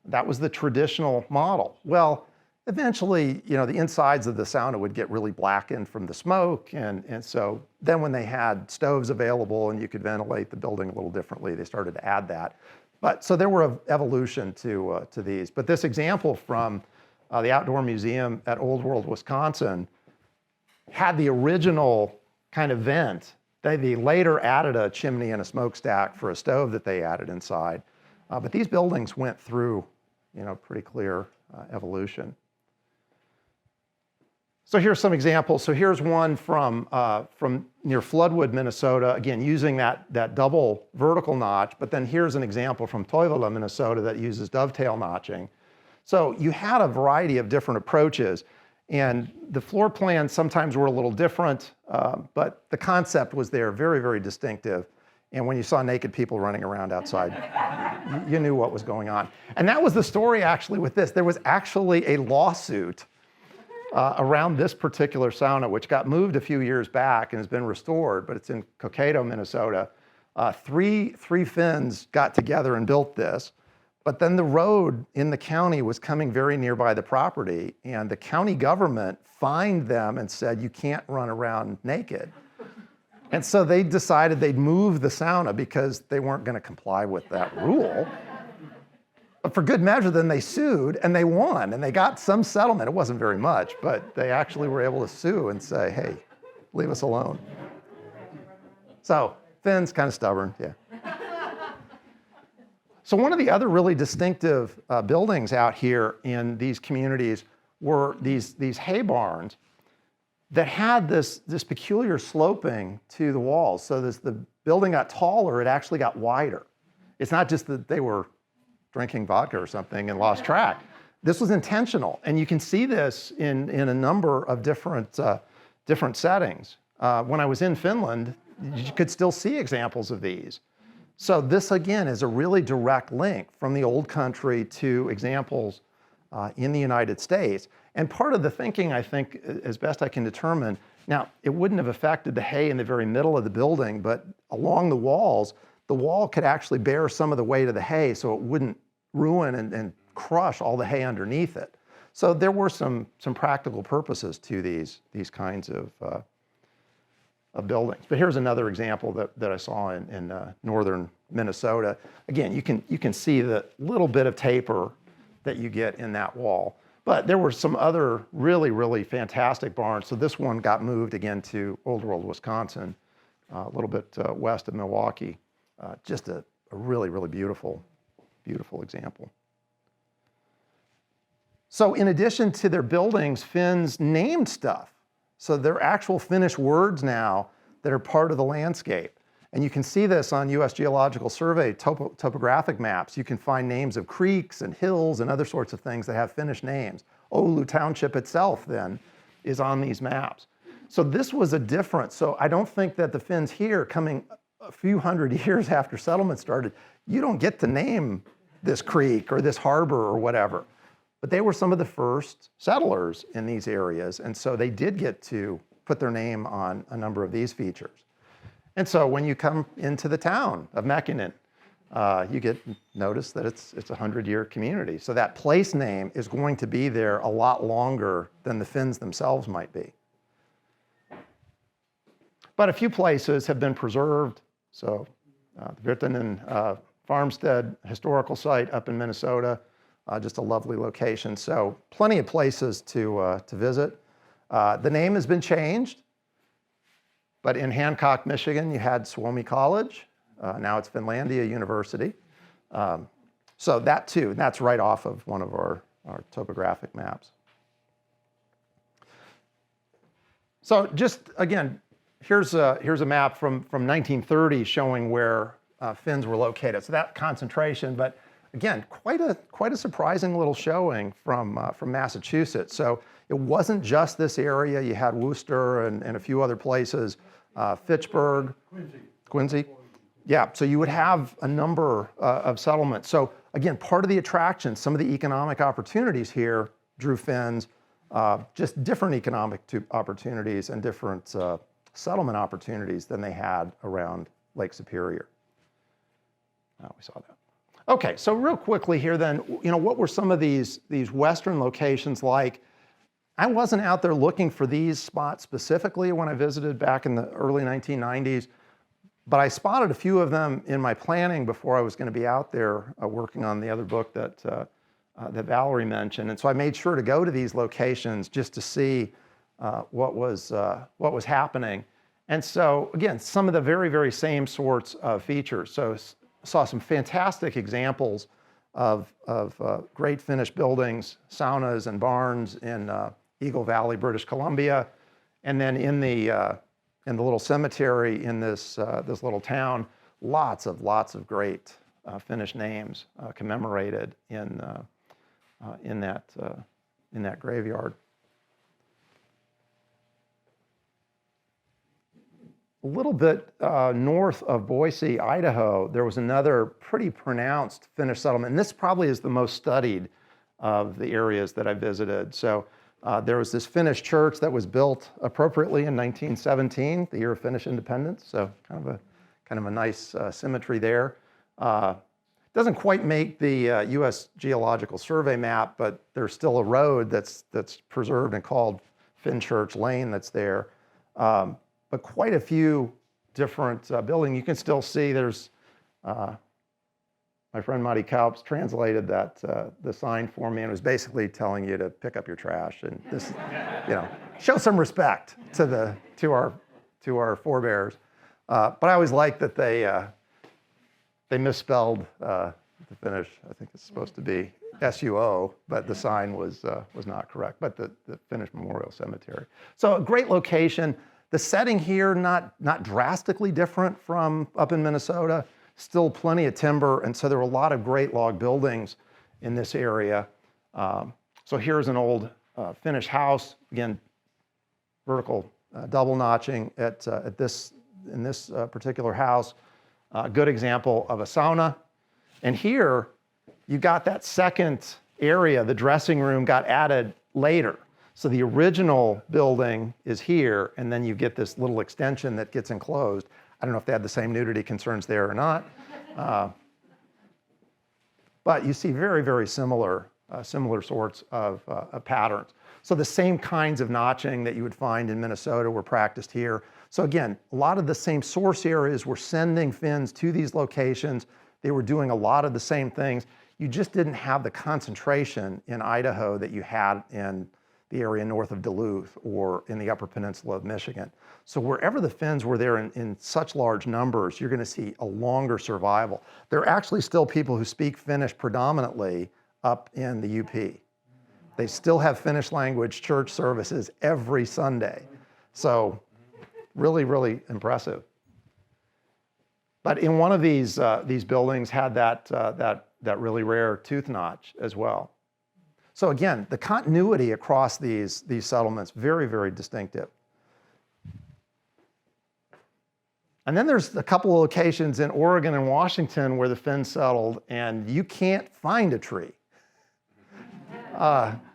That was the traditional model. Well, eventually, the insides of the sauna would get really blackened from the smoke, and so then when they had stoves available and you could ventilate the building a little differently, they started to add that. But so there were an evolution to these. But this example from the Outdoor Museum at Old World, Wisconsin, had the original kind of vent. They later added a chimney and a smokestack for a stove that they added inside. But these buildings went through, pretty clear evolution. So here's some examples. So here's one from near Floodwood, Minnesota, again, using that double vertical notch, but then here's an example from Toivola, Minnesota, that uses dovetail notching. So you had a variety of different approaches, and the floor plans sometimes were a little different, but the concept was there, very, very distinctive. And when you saw naked people running around outside, you knew what was going on. And that was the story actually with this. There was actually a lawsuit around this particular sauna, which got moved a few years back and has been restored, but it's in Cokato, Minnesota. Three Finns got together and built this, but then the road in the county was coming very nearby the property, and the county government fined them and said, you can't run around naked. And so they decided they'd move the sauna because they weren't going to comply with that rule. But for good measure, then they sued and they won and they got some settlement. It wasn't very much, but they actually were able to sue and say, hey, leave us alone. So Finn's kind of stubborn, yeah. So one of the other really distinctive buildings out here in these communities were these hay barns that had this peculiar sloping to the walls. So the building got taller, it actually got wider. It's not just that they were drinking vodka or something and lost track. This was intentional, and you can see this in a number of different settings. When I was in Finland, you could still see examples of these. So this, again, is a really direct link from the old country to examples in the United States. And part of the thinking, I think, as best I can determine, now, it wouldn't have affected the hay in the very middle of the building, but along the walls, the wall could actually bear some of the weight of the hay so it wouldn't ruin and crush all the hay underneath it. So there were some practical purposes to these kinds of buildings. But here's another example that I saw in northern Minnesota. Again, you can see the little bit of taper that you get in that wall. But there were some other really, really fantastic barns. So this one got moved again to Old World, Wisconsin, a little bit west of Milwaukee. Just a really, really beautiful example. So in addition to their buildings, Finns named stuff. So they're actual Finnish words now that are part of the landscape. And you can see this on U.S. Geological Survey topographic maps. You can find names of creeks and hills and other sorts of things that have Finnish names. Oulu Township itself then is on these maps. So this was a difference. So I don't think that the Finns here, coming a few hundred years after settlement started, you don't get to name this creek or this harbor or whatever. But they were some of the first settlers in these areas, and so they did get to put their name on a number of these features. And so when you come into the town of Mäkinen, you get notice that it's a 100-year community. So that place name is going to be there a lot longer than the Finns themselves might be. But a few places have been preserved. So the Virtanen Farmstead Historical Site up in Minnesota, just a lovely location. So plenty of places to visit. The name has been changed, but in Hancock, Michigan, you had Suomi College. Now it's Finlandia University. So that too, that's right off of one of our topographic maps. So just again, here's a map from 1930 showing where Finns were located. So that concentration, but again, quite a surprising little showing from Massachusetts. So it wasn't just this area. You had Worcester and a few other places, Fitchburg, Quincy. Yeah, so you would have a number of settlements. So again, part of the attraction, some of the economic opportunities here drew Finns, just different economic opportunities and different settlement opportunities than they had around Lake Superior. Oh, we saw that. Okay, so real quickly here then, what were some of these Western locations like? I wasn't out there looking for these spots specifically when I visited back in the early 1990s, but I spotted a few of them in my planning before I was going to be out there working on the other book that Valerie mentioned. And so I made sure to go to these locations just to see what was happening. And so again, some of the very, very same sorts of features. So saw some fantastic examples of great Finnish buildings, saunas and barns in Eagle Valley, British Columbia, and then in the little cemetery in this little town, lots of great Finnish names commemorated in that graveyard. A little bit north of Boise, Idaho, there was another pretty pronounced Finnish settlement. And this probably is the most studied of the areas that I visited. So there was this Finnish church that was built appropriately in 1917, the year of Finnish independence. So kind of a nice symmetry there. Doesn't quite make the U.S. Geological Survey map, but there's still a road that's preserved and called Finn Church Lane that's there. But quite a few different building. You can still see there's, my friend Marty Kaups translated that, the sign for me, and it was basically telling you to pick up your trash and this, show some respect to our forebears. But I always like that they misspelled the Finnish. I think it's supposed to be SUO, but the sign was not correct. But the Finnish Memorial Cemetery. So a great location. The setting here not drastically different from up in Minnesota. Still plenty of timber, and so there were a lot of great log buildings in this area. So here's an old Finnish house. Again, vertical double notching in this particular house. A good example of a sauna. And here, you got that second area, the dressing room got added later. So the original building is here, and then you get this little extension that gets enclosed. I don't know if they had the same nudity concerns there or not. But you see very, very similar sorts of patterns. So the same kinds of notching that you would find in Minnesota were practiced here. So again, a lot of the same source areas were sending fins to these locations. They were doing a lot of the same things. You just didn't have the concentration in Idaho that you had in the area north of Duluth or in the Upper Peninsula of Michigan. So wherever the Finns were there in such large numbers, you're going to see a longer survival. There are actually still people who speak Finnish predominantly up in the UP. They still have Finnish language church services every Sunday. So really, really impressive. But in one of these buildings had that really rare tooth notch as well. So again, the continuity across these settlements, very, very distinctive. And then there's a couple of locations in Oregon and Washington where the Finns settled, and you can't find a tree.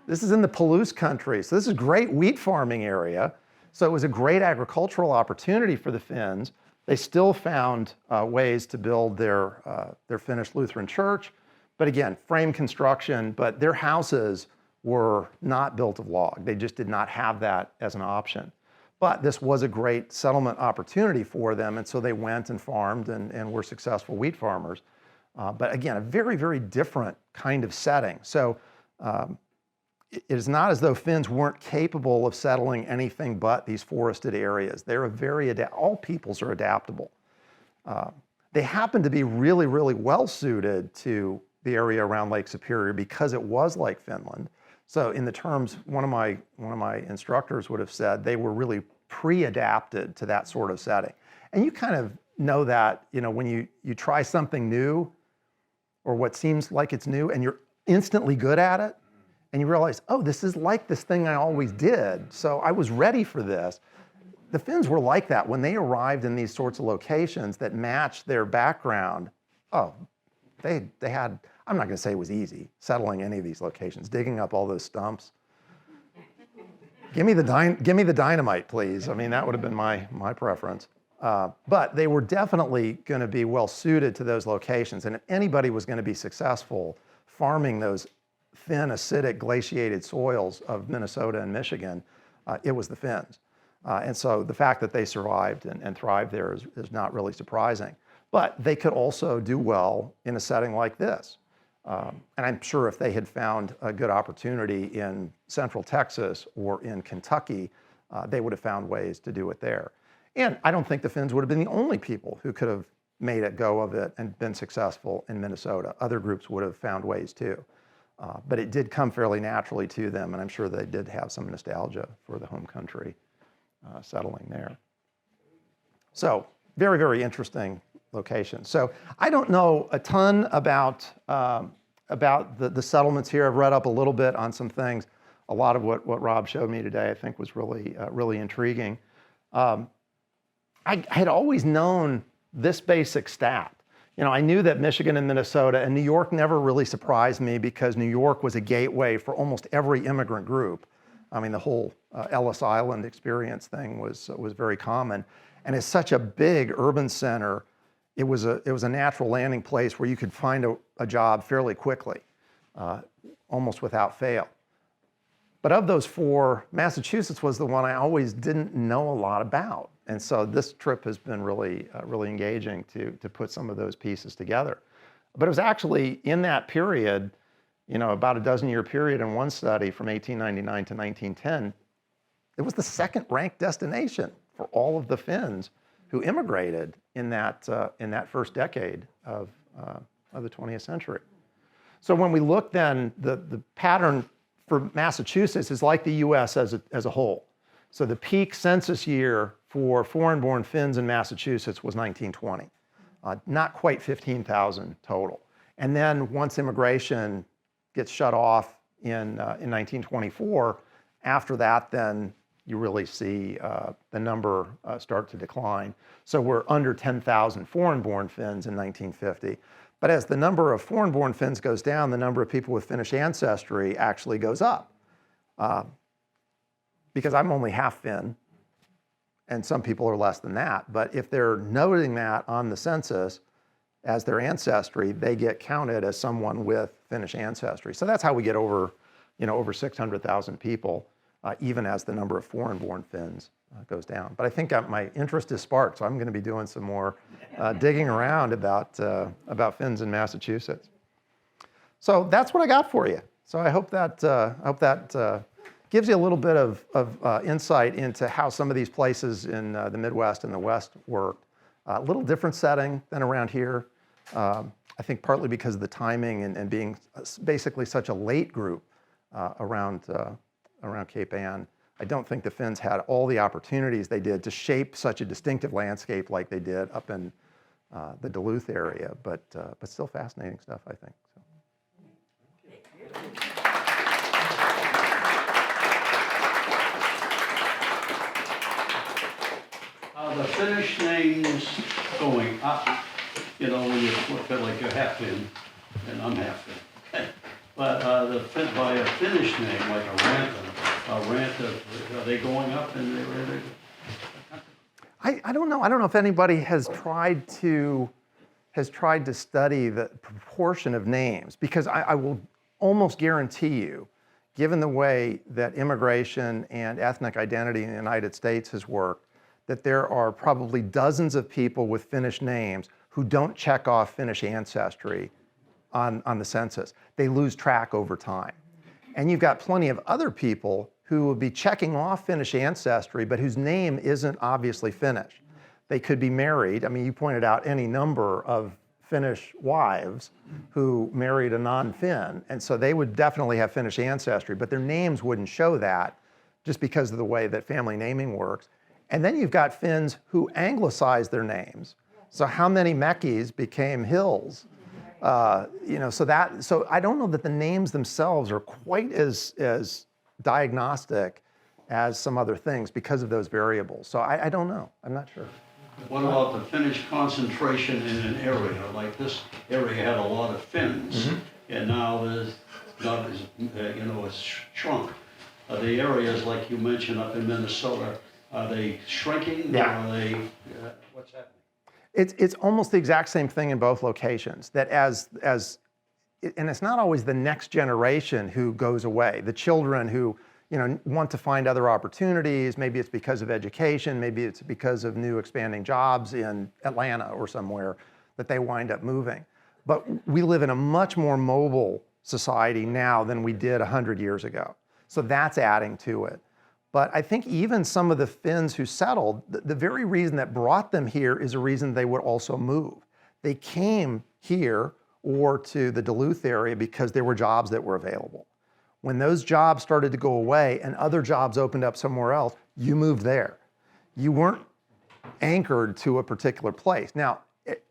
This is in the Palouse country, so this is a great wheat farming area. So it was a great agricultural opportunity for the Finns. They still found ways to build their Finnish Lutheran church. But again, frame construction, but their houses were not built of log. They just did not have that as an option. But this was a great settlement opportunity for them, and so they went and farmed and were successful wheat farmers. But again, a very, very different kind of setting. So it is not as though Finns weren't capable of settling anything but these forested areas. They're all peoples are adaptable. They happen to be really, really well suited to the area around Lake Superior because it was like Finland. So in the terms, one of my instructors would have said, they were really pre-adapted to that sort of setting. And you kind of know that, when you try something new or what seems like it's new and you're instantly good at it and you realize, oh, this is like this thing I always did. So I was ready for this. The Finns were like that when they arrived in these sorts of locations that matched their background. Oh, they had, I'm not going to say it was easy settling any of these locations, digging up all those stumps. Give me the dynamite, please. I mean, that would have been my preference. But they were definitely going to be well suited to those locations. And if anybody was going to be successful farming those thin, acidic, glaciated soils of Minnesota and Michigan, it was the Finns. And so the fact that they survived and thrived there is not really surprising. But they could also do well in a setting like this. And I'm sure if they had found a good opportunity in Central Texas or in Kentucky, they would have found ways to do it there. And I don't think the Finns would have been the only people who could have made a go of it and been successful in Minnesota. Other groups would have found ways too. But it did come fairly naturally to them, and I'm sure they did have some nostalgia for the home country settling there. So very, very interesting location. So I don't know a ton about the settlements here. I've read up a little bit on some things. A lot of what Rob showed me today I think was really intriguing. I had always known this basic stat. I knew that Michigan and Minnesota and New York never really surprised me because New York was a gateway for almost every immigrant group. I mean, the whole Ellis Island experience thing was very common. And it's such a big urban center, it was a natural landing place where you could find a job fairly quickly, almost without fail. But of those four, Massachusetts was the one I always didn't know a lot about. And so this trip has been really, really engaging to put some of those pieces together. But it was actually in that period, about a dozen-year period in one study from 1899 to 1910, it was the second ranked destination for all of the Finns who immigrated in that first decade of the 20th century. So when we look then, the pattern for Massachusetts is like the US as a whole. So the peak census year for foreign-born Finns in Massachusetts was 1920, not quite 15,000 total. And then once immigration gets shut off in 1924, after that then you really see the number start to decline. So we're under 10,000 foreign-born Finns in 1950. But as the number of foreign-born Finns goes down, the number of people with Finnish ancestry actually goes up. Because I'm only half Finn, and some people are less than that. But if they're noting that on the census as their ancestry, they get counted as someone with Finnish ancestry. So that's how we get over 600,000 people, even as the number of foreign-born Finns goes down. But I think my interest is sparked, so I'm going to be doing some more digging around about Finns in Massachusetts. So that's what I got for you. So I hope that gives you a little bit of insight into how some of these places in the Midwest and the West worked. A little different setting than around here. I think partly because of the timing and being basically such a late group around Cape Ann. I don't think the Finns had all the opportunities they did to shape such a distinctive landscape like they did up in the Duluth area, but still fascinating stuff, I think. So. The Finnish names going up, when you look at like you're half Finn, and I'm half Finn. Okay. But by a Finnish name, like a Ranta, are they going up in the area? I don't know. I don't know if anybody has tried to study the proportion of names, because I will almost guarantee you, given the way that immigration and ethnic identity in the United States has worked, that there are probably dozens of people with Finnish names who don't check off Finnish ancestry on the census. They lose track over time. And you've got plenty of other people who will be checking off Finnish ancestry, but whose name isn't obviously Finnish. They could be married. I mean, you pointed out any number of Finnish wives who married a non-Finn, and so they would definitely have Finnish ancestry, but their names wouldn't show that just because of the way that family naming works. And then you've got Finns who anglicize their names. So how many Mekis became Hills? So I don't know that the names themselves are quite as diagnostic as some other things because of those variables. So I don't know. I'm not sure. What about the Finnish concentration in an area? Like this area had a lot of Finns, and now there's not as, it's shrunk. The areas like you mentioned up in Minnesota, are they shrinking? Yeah. Or are they, what's happening? It's almost the exact same thing in both locations, that and it's not always the next generation who goes away. The children who want to find other opportunities, maybe it's because of education, maybe it's because of new expanding jobs in Atlanta or somewhere that they wind up moving. But we live in a much more mobile society now than we did 100 years ago. So that's adding to it. But I think even some of the Finns who settled, the very reason that brought them here is a reason they would also move. They came here or to the Duluth area because there were jobs that were available. When those jobs started to go away and other jobs opened up somewhere else, you moved there. You weren't anchored to a particular place. Now,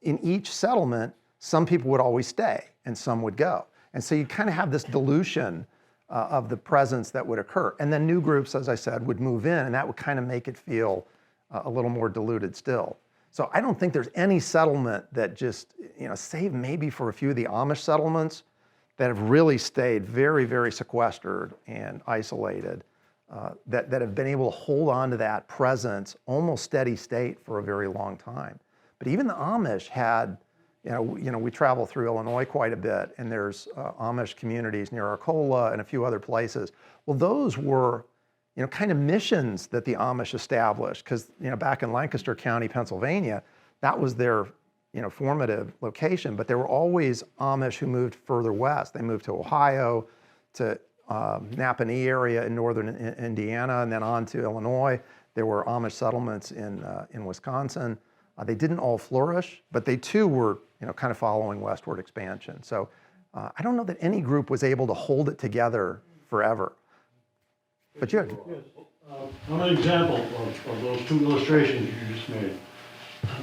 in each settlement, some people would always stay and some would go. And so you kind of have this dilution of the presence that would occur. And then new groups, as I said, would move in, and that would kind of make it feel a little more diluted still. So I don't think there's any settlement that just, save maybe for a few of the Amish settlements that have really stayed very, very sequestered and isolated, that have been able to hold on to that presence, almost steady state for a very long time. But even the Amish had, We travel through Illinois quite a bit, and there's Amish communities near Arcola and a few other places. Well, those were, kind of missions that the Amish established, because, back in Lancaster County, Pennsylvania, that was their, formative location. But there were always Amish who moved further west. They moved to Ohio, to Napanee area in northern Indiana, and then on to Illinois. There were Amish settlements in Wisconsin. They didn't all flourish, but they too were, kind of following westward expansion. So I don't know that any group was able to hold it together forever. But yeah. Yes. One example of those two illustrations you just made.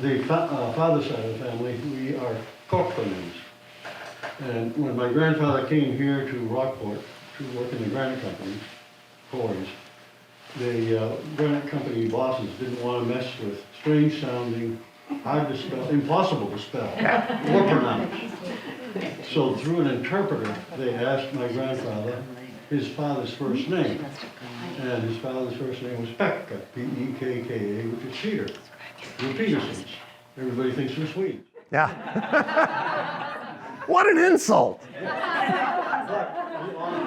The father's side of the family, we are Corporans. And when my grandfather came here to Rockport to work in the granite company, quarries, the granite company bosses didn't want to mess with strange sounding, hard to spell, impossible to spell, or pronounce. So through an interpreter, they asked my grandfather his father's first name. And his father's first name was Pekka, P-E-K-K-A, which is Peter. We're Petersons. Everybody thinks we're Swedes. Yeah. What an insult.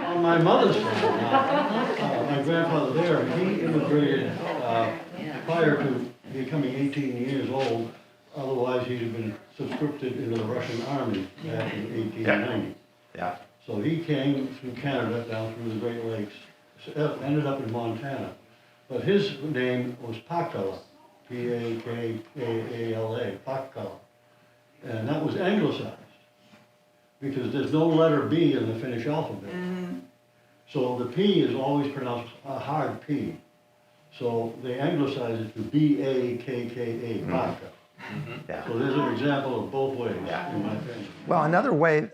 On my mother's side, my grandfather there, he immigrated prior to becoming 18 years old. Otherwise, he'd have been subscripted into the Russian army back in 1890. Yeah. So he came through Canada, down through the Great Lakes, ended up in Montana. But his name was Pakala, P-A-K-A-A-L-A, Pakala. And that was anglicized, because there's no letter B in the Finnish alphabet. So the P is always pronounced a hard P. So they anglicized it to B-A-K-K-A, Pakka. Yeah. So there's an example of both ways in my family. Well, another way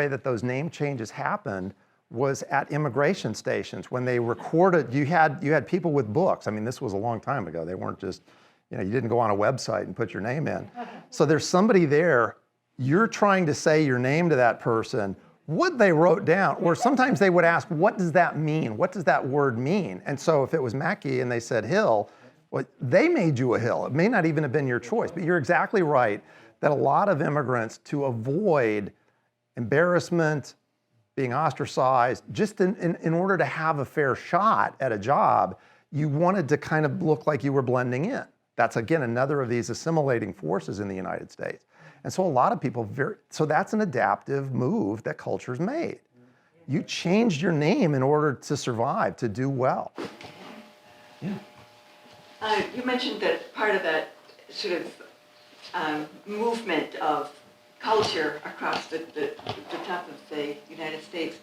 that those name changes happened was at immigration stations. When they recorded, you had people with books. I mean, this was a long time ago. They weren't just, you didn't go on a website and put your name in. So there's somebody there, you're trying to say your name to that person, what they wrote down, or sometimes they would ask, what does that mean? What does that word mean? And so if it was Mackey and they said hill, well, they made you a hill. It may not even have been your choice, but you're exactly right that a lot of immigrants, to avoid embarrassment, being ostracized, just in order to have a fair shot at a job, you wanted to kind of look like you were blending in. That's, again, another of these assimilating forces in the United States. And so a lot of people, so that's an adaptive move that culture's made. You changed your name in order to survive, to do well. Yeah. You mentioned that part of that sort of movement of culture across the top of the United States,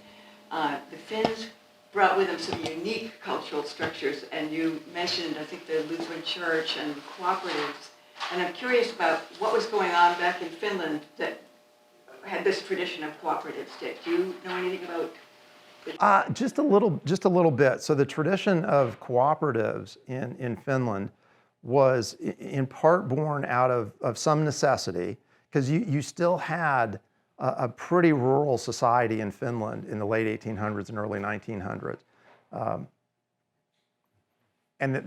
the Finns brought with them some unique cultural structures, and you mentioned, I think, the Lutheran Church and cooperatives. And I'm curious about what was going on back in Finland that had this tradition of cooperatives. Do you know anything about? Just a little bit. So the tradition of cooperatives in Finland was in part born out of some necessity, because you still had a pretty rural society in Finland in the late 1800s and early 1900s.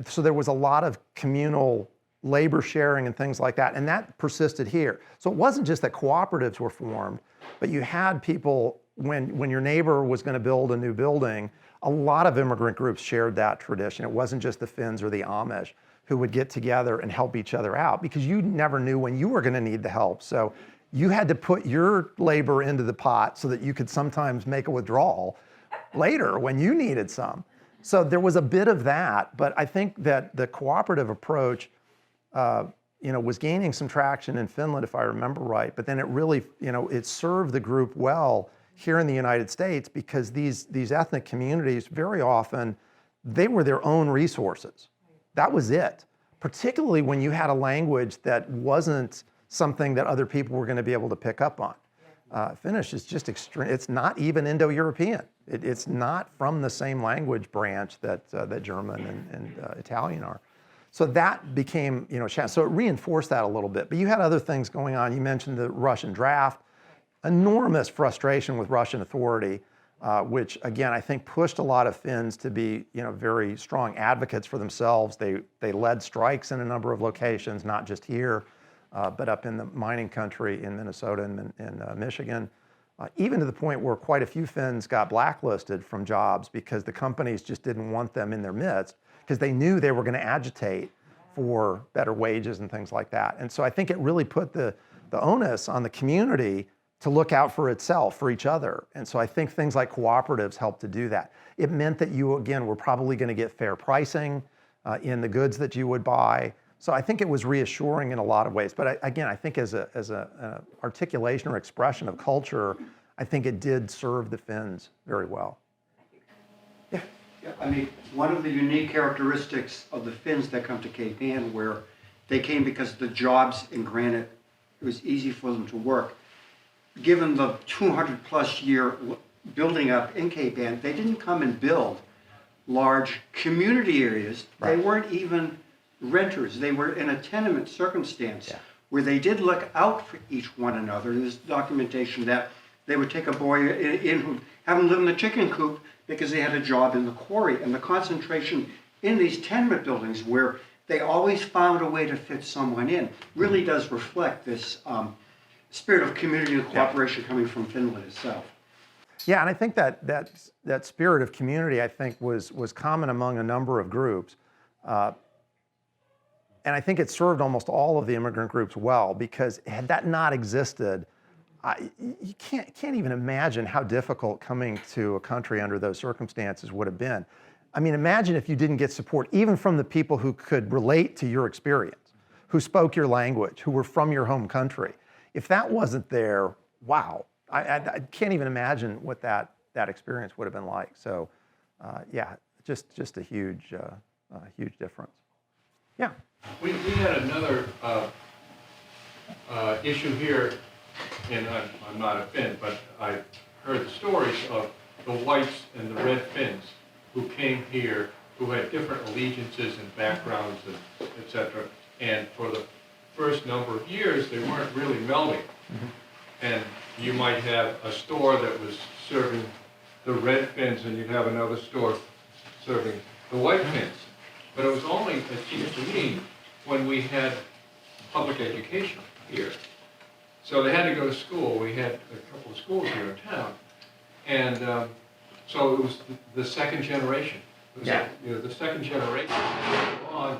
So there was a lot of communal labor sharing and things like that, and that persisted here. So it wasn't just that cooperatives were formed, but you had people, when your neighbor was going to build a new building, a lot of immigrant groups shared that tradition. It wasn't just the Finns or the Amish who would get together and help each other out, because you never knew when you were going to need the help. So you had to put your labor into the pot so that you could sometimes make a withdrawal later when you needed some. So there was a bit of that, but I think that the cooperative approach was gaining some traction in Finland, if I remember right, but then it really, it served the group well here in the United States, because these ethnic communities, very often, they were their own resources. That was it, particularly when you had a language that wasn't something that other people were going to be able to pick up on. Finnish is just extreme. It's not even Indo-European. It's not from the same language branch that German and Italian are. So that became, so it reinforced that a little bit. But you had other things going on. You mentioned the Russian draft, enormous frustration with Russian authority, which again, I think pushed a lot of Finns to be, very strong advocates for themselves. They led strikes in a number of locations, not just here. but up in the mining country in Minnesota and Michigan, even to the point where quite a few Finns got blacklisted from jobs because the companies just didn't want them in their midst because they knew they were going to agitate for better wages and things like that. And so I think it really put the onus on the community to look out for itself, for each other. And so I think things like cooperatives helped to do that. It meant that you, again, were probably going to get fair pricing in the goods that you would buy. So I think it was reassuring in a lot of ways. But again, I think as a articulation or expression of culture, I think it did serve the Finns very well. Yeah, I mean, one of the unique characteristics of the Finns that come to Cape Ann, where they came because the jobs in granite, it was easy for them to work. Given the 200+ year building up in Cape Ann, they didn't come and build large community areas. Right. They weren't even renters. They were in a tenement circumstance where they did look out for each one another. There's documentation that they would take a boy in who have him live in the chicken coop because they had a job in the quarry. And the concentration in these tenement buildings where they always found a way to fit someone in really does reflect this spirit of community and cooperation coming from Finland itself. Yeah, and I think that spirit of community, I think, was common among a number of groups. And I think it served almost all of the immigrant groups well, because had that not existed, you can't even imagine how difficult coming to a country under those circumstances would have been. I mean, imagine if you didn't get support, even from the people who could relate to your experience, who spoke your language, who were from your home country. If that wasn't there, wow, I can't even imagine what that experience would have been like. So, yeah, just a huge difference. Yeah. We had another issue here, and I'm not a Finn, but I heard the stories of the whites and the red Finns who came here, who had different allegiances and backgrounds, and et cetera. And for the first number of years, they weren't really melding. Mm-hmm. And you might have a store that was serving the red Finns, and you'd have another store serving the white Finns. But it was only, it seems to me, when we had public education here. So they had to go to school. We had a couple of schools here in town. And so it was the second generation. It was, the second generation came along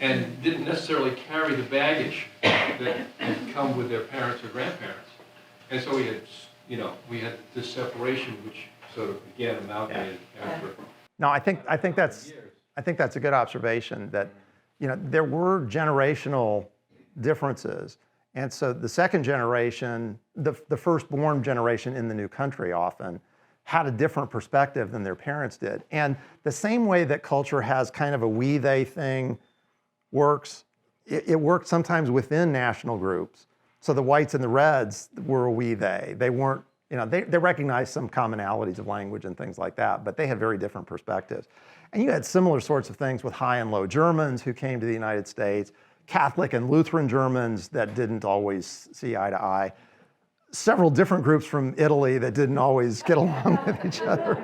and didn't necessarily carry the baggage that had come with their parents or grandparents. And so we had this separation, which sort of began amalgamated after. No, I think that's a good observation, that there were generational differences. And so the second generation, the firstborn generation in the new country often had a different perspective than their parents did. And the same way that culture has kind of a we-they thing works, it worked sometimes within national groups. So the whites and the reds were a we-they. They weren't, they recognized some commonalities of language and things like that, but they had very different perspectives. And you had similar sorts of things with high and low Germans who came to the United States, Catholic and Lutheran Germans that didn't always see eye to eye, several different groups from Italy that didn't always get along with each other.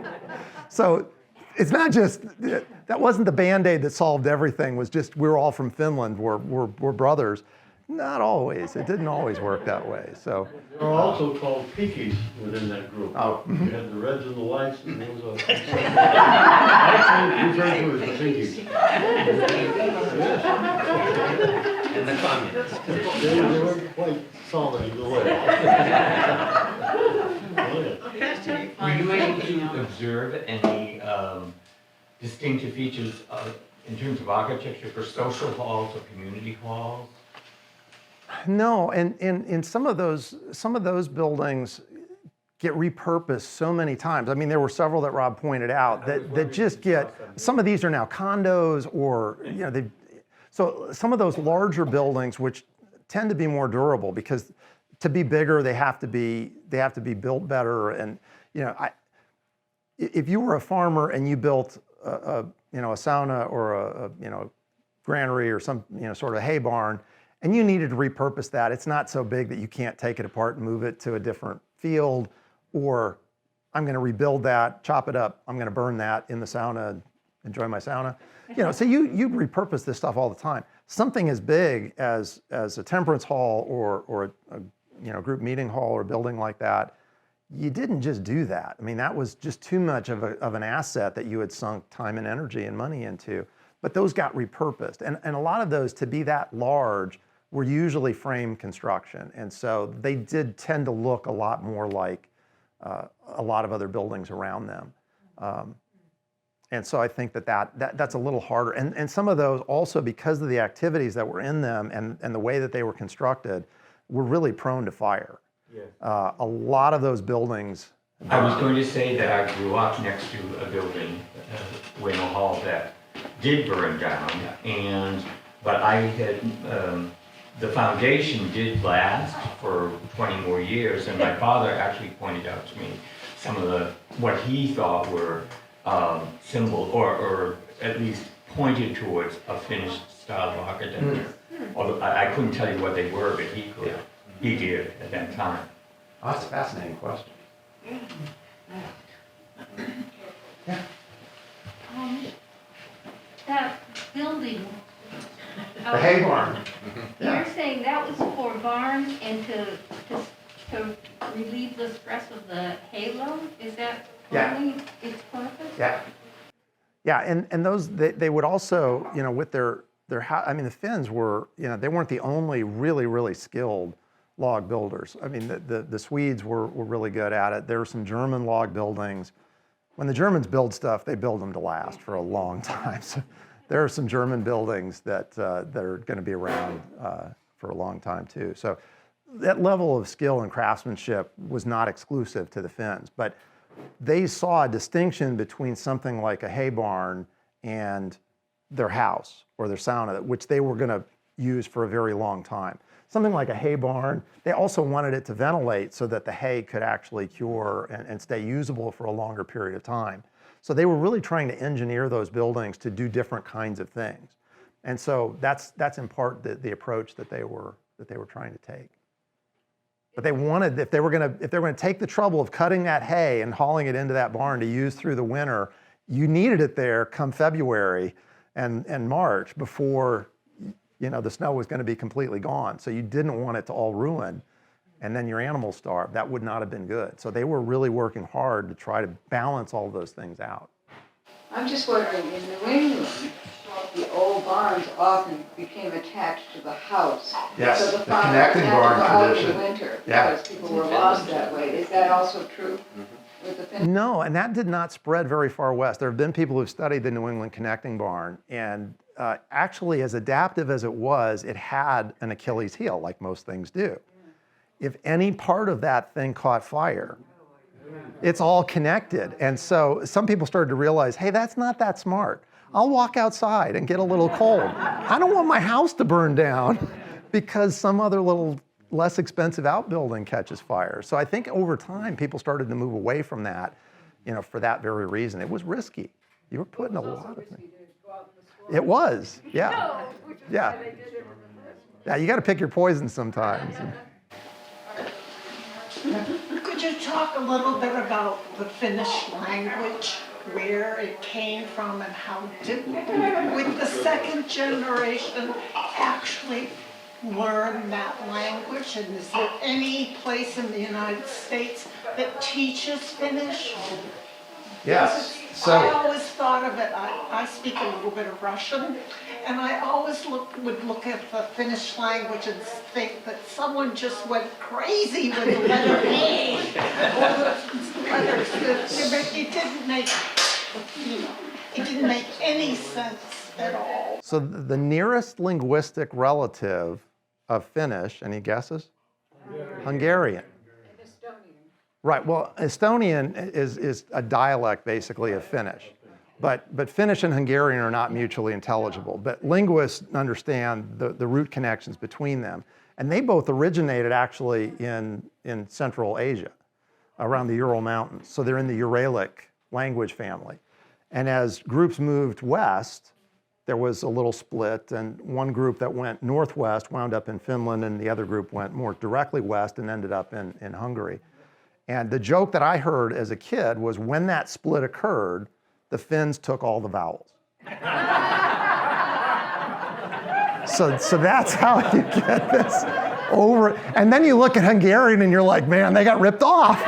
So it's not just, that wasn't the Band-Aid that solved everything, was just we're all from Finland, we're brothers. Not always, it didn't always work that way, so. There are also called peakies within that group. Oh. You had the reds and the whites, and there was a, actually referred to as the pinkies. And the communists. They weren't quite solid either way. Oh, yeah. Were you able to observe any distinctive features in terms of architecture for social halls or community halls? No, and in some of those buildings get repurposed so many times. I mean, there were several that Rob pointed out that just get, some of these are now condos, or so some of those larger buildings, which tend to be more durable, because to be bigger they have to be built better. And if you were a farmer and you built a sauna or a granary or some sort of hay barn, and you needed to repurpose that, it's not so big that you can't take it apart and move it to a different field, or I'm going to rebuild that, chop it up, I'm going to burn that in the sauna enjoy my sauna. So you repurpose this stuff all the time. Something as big as a temperance hall or a group meeting hall or a building like that, you didn't just do that. I mean, that was just too much of an asset that you had sunk time and energy and money into. But those got repurposed. And a lot of those, to be that large, were usually frame construction. And so they did tend to look a lot more like a lot of other buildings around them. And so I think that's a little harder. And some of those also, because of the activities that were in them and the way that they were constructed, were really prone to fire. Yeah. A lot of those buildings. I was going to say that I grew up next to a building, Waymo Hall, that did burn down, but I had, the foundation did last for 20 more years, and my father actually pointed out to me some of what he thought were symbol, or at least pointed towards a Finnish style of architecture. Although I couldn't tell you what they were, but he could. He did at that time. Oh, that's a fascinating question. Yeah. That building. The hay barn. You're saying that was for barns and to relieve the stress of the hay load? Is that only its purpose? Yeah. Yeah, and those, they would also, with their I mean, the Finns were, they weren't the only really, really skilled log builders. I mean, the Swedes were really good at it. There were some German log buildings. When the Germans build stuff, they build them to last for a long time. So there are some German buildings that are going to be around for a long time too. So that level of skill and craftsmanship was not exclusive to the Finns, but they saw a distinction between something like a hay barn and their house or their sauna, which they were going to use for a very long time. Something like a hay barn, they also wanted it to ventilate so that the hay could actually cure and stay usable for a longer period of time. So they were really trying to engineer those buildings to do different kinds of things. And so that's in part the approach that they were trying to take. But they wanted, if they were going to take the trouble of cutting that hay and hauling it into that barn to use through the winter, you needed it there come February and March before the snow was going to be completely gone. So you didn't want it to all ruin and then your animals starve. That would not have been good. So they were really working hard to try to balance all those things out. I'm just wondering, in New England, the old barns often became attached to the house. Yes, so the farmer connecting had to barn go out tradition. in the winter Yeah. because people were lost that way. Is that also true with the Finnish? No, and that did not spread very far west. There have been people who've studied the New England connecting barn, and actually, as adaptive as it was, it had an Achilles heel, like most things do. If any part of that thing caught fire, it's all connected. And so some people started to realize, hey, that's not that smart. I'll walk outside and get a little cold. I don't want my house to burn down because some other little less expensive outbuilding catches fire. So I think over time, people started to move away from that, for that very reason. It was risky. You were putting a lot of things. It was, yeah. Yeah. Yeah, you got to pick your poison sometimes. Could you talk a little bit about the Finnish language, where it came from and how did with the second generation actually learn that language? And is there any place in the United States that teaches Finnish? Yes. I always thought of it, I speak a little bit of Russian, and I always would look at the Finnish language and think that someone just went crazy with the letter A, or the letters. It didn't make any sense at all. So the nearest linguistic relative of Finnish, any guesses? Hungarian. Right, well, Estonian is a dialect, basically, of Finnish. But Finnish and Hungarian are not mutually intelligible. But linguists understand the root connections between them. And they both originated, actually, in Central Asia, around the Ural Mountains. So they're in the Uralic language family. And as groups moved west, there was a little split, and one group that went northwest wound up in Finland, and the other group went more directly west and ended up in Hungary. And the joke that I heard as a kid was when that split occurred, the Finns took all the vowels. So that's how you get this over. And then you look at Hungarian and you're like, man, they got ripped off.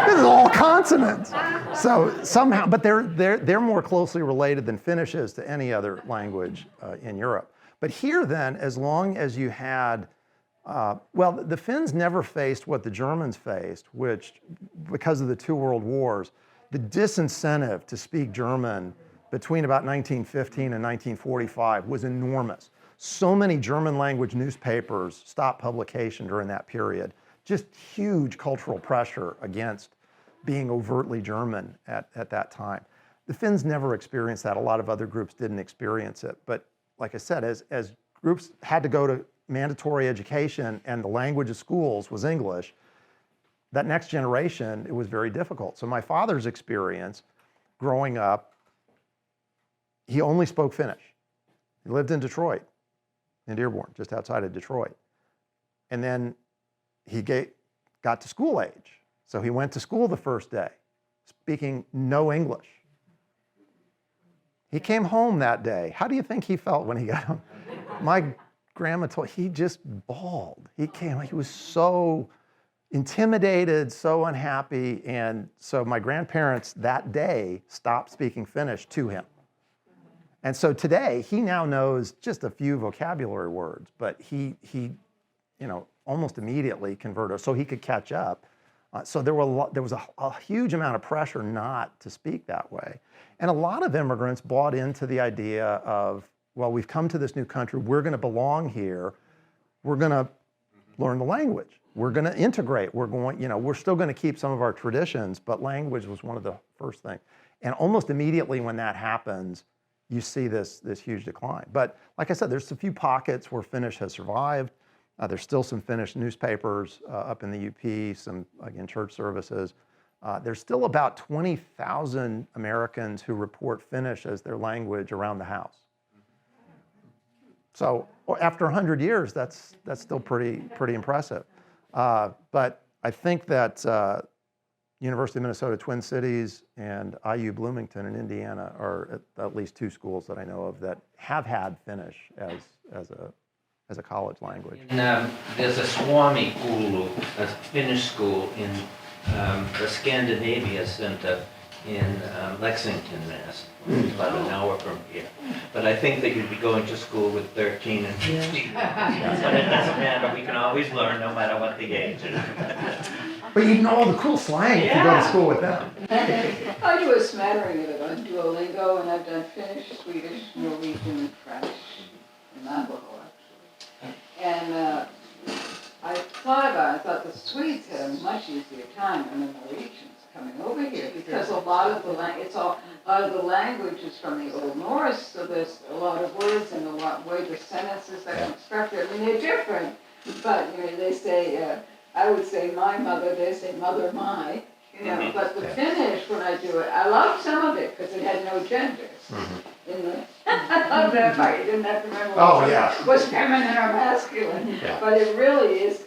This is all consonants. So somehow, but they're more closely related than Finnish is to any other language in Europe. But here then, as long as you had, well, the Finns never faced what the Germans faced, which, because of the two world wars, the disincentive to speak German between about 1915 and 1945 was enormous. So many German language newspapers stopped publication during that period. Just huge cultural pressure against being overtly German at that time. The Finns never experienced that. A lot of other groups didn't experience it. But like I said, as groups had to go to mandatory education and the language of schools was English, that next generation, it was very difficult. So my father's experience growing up, he only spoke Finnish. He lived in Detroit, in Dearborn, just outside of Detroit. And then he got to school age. So he went to school the first day, speaking no English. He came home that day. How do you think he felt when he got home? My grandma told, he just bawled. He was so intimidated, so unhappy. And so my grandparents that day stopped speaking Finnish to him. And so today, he now knows just a few vocabulary words, but he almost immediately converted, so he could catch up. So there was a huge amount of pressure not to speak that way. And a lot of immigrants bought into the idea of, well, we've come to this new country, we're gonna belong here, we're gonna learn the language, we're gonna integrate, we're still gonna keep some of our traditions, but language was one of the first things. And almost immediately when that happens, you see this huge decline. But like I said, there's a few pockets where Finnish has survived. There's still some Finnish newspapers up in the UP, some, again, church services. There's still about 20,000 Americans who report Finnish as their language around the house. So after 100 years, that's still pretty impressive. But I think that University of Minnesota Twin Cities and IU Bloomington in Indiana are at least two schools that I know of that have had Finnish as a college language. There's a Suomi Koulu, a Finnish school in the Scandinavia Center in Lexington, Mass. It's about an hour from here. But I think that you'd be going to school with 13 and 15. But it doesn't matter, we can always learn no matter what the age. But you know all the cool slang if you go to school with them. I do a smattering of it on Duolingo, and I've done Finnish, Swedish, Norwegian, and French, and Navajo, actually. And I thought the Swedes had a much easier time than the Norwegians coming over here, because a lot of the language is from the Old Norse, so there's a lot of words and way the sentences are constructed. I mean, they're different, but they say, I would say my mother, they say mother my, but the Finnish, when I do it, I love some of it because it had no genders. I love that part, you didn't have to remember was feminine or masculine, but it really is,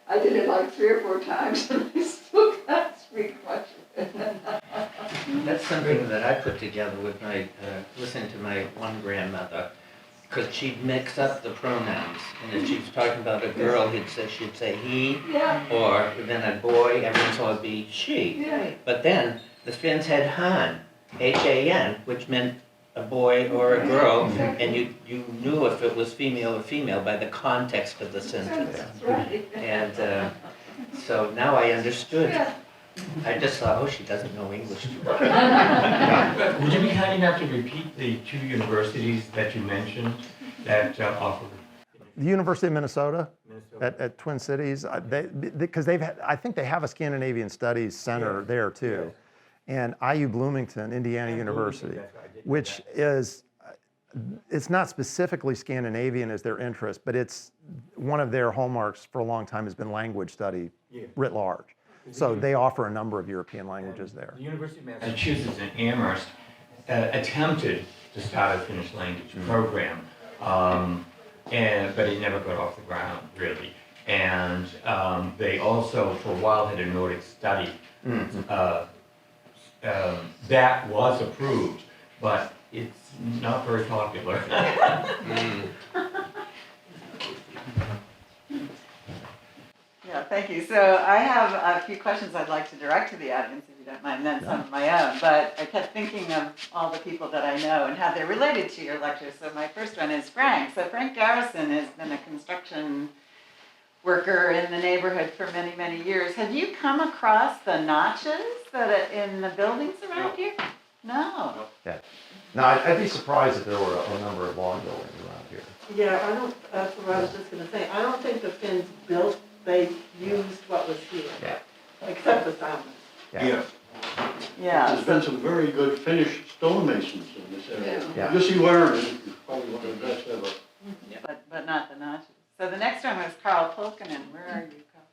I did it like 3 or 4 times and I still can't speak much of it. That's something that I put together with listening to my one grandmother, because she'd mix up the pronouns, and if she was talking about a girl, she'd say he, or then a boy, every once in a while it'd be she. But then the Finns had Han, H-A-N, which meant a boy or a girl, and you knew if it was female or female by the context of the sentence. And so now I understood. I just thought, oh, she doesn't know English. Would you be kind enough to repeat the 2 universities that you mentioned that offer? The University of Minnesota at Twin Cities, because I think they have a Scandinavian Studies Center there too. And IU Bloomington, Indiana University, which is, it's not specifically Scandinavian as their interest, but it's one of their hallmarks for a long time has been language study writ large. So they offer a number of European languages there. The University of Massachusetts in Amherst attempted to start a Finnish language program, but it never got off the ground, really. And they also, for a while, had a Nordic study. That was approved, but it's not very popular. Yeah, thank you. So I have a few questions I'd like to direct to the audience, if you don't mind, and then some of my own. But I kept thinking of all the people that I know and how they're related to your lecture. So my first one is Frank. So Frank Garrison has been a construction worker in the neighborhood for many, many years. Have you come across the notches that are in the buildings around here? No. Yeah. No, I'd be surprised if there were a number of long buildings around here. Yeah, I don't, that's what I was just gonna say, I don't think the Finns built, they used what was here. Yeah. Except the sound. Yeah. Yeah. There's been some very good finished stonemasons in this area. Yeah. Jussi Warren is probably one of the best ever. But not the notches. So the next one was Carl Pulkkinen. Where are you, Carl?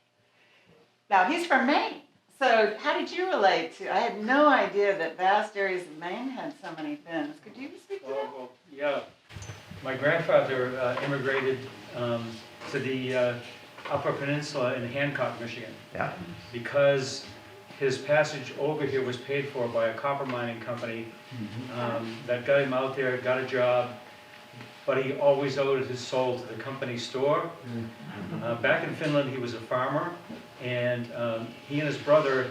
Now, he's from Maine. So how did you relate to, I had no idea that vast areas of Maine had so many Finns. Could you speak to that? Well, yeah. My grandfather immigrated to the Upper Peninsula in Hancock, Michigan. Yeah. Because his passage over here was paid for by a copper mining company that got him out there, got a job, but he always owed his soul to the company store. Back in Finland, he was a farmer, and he and his brother,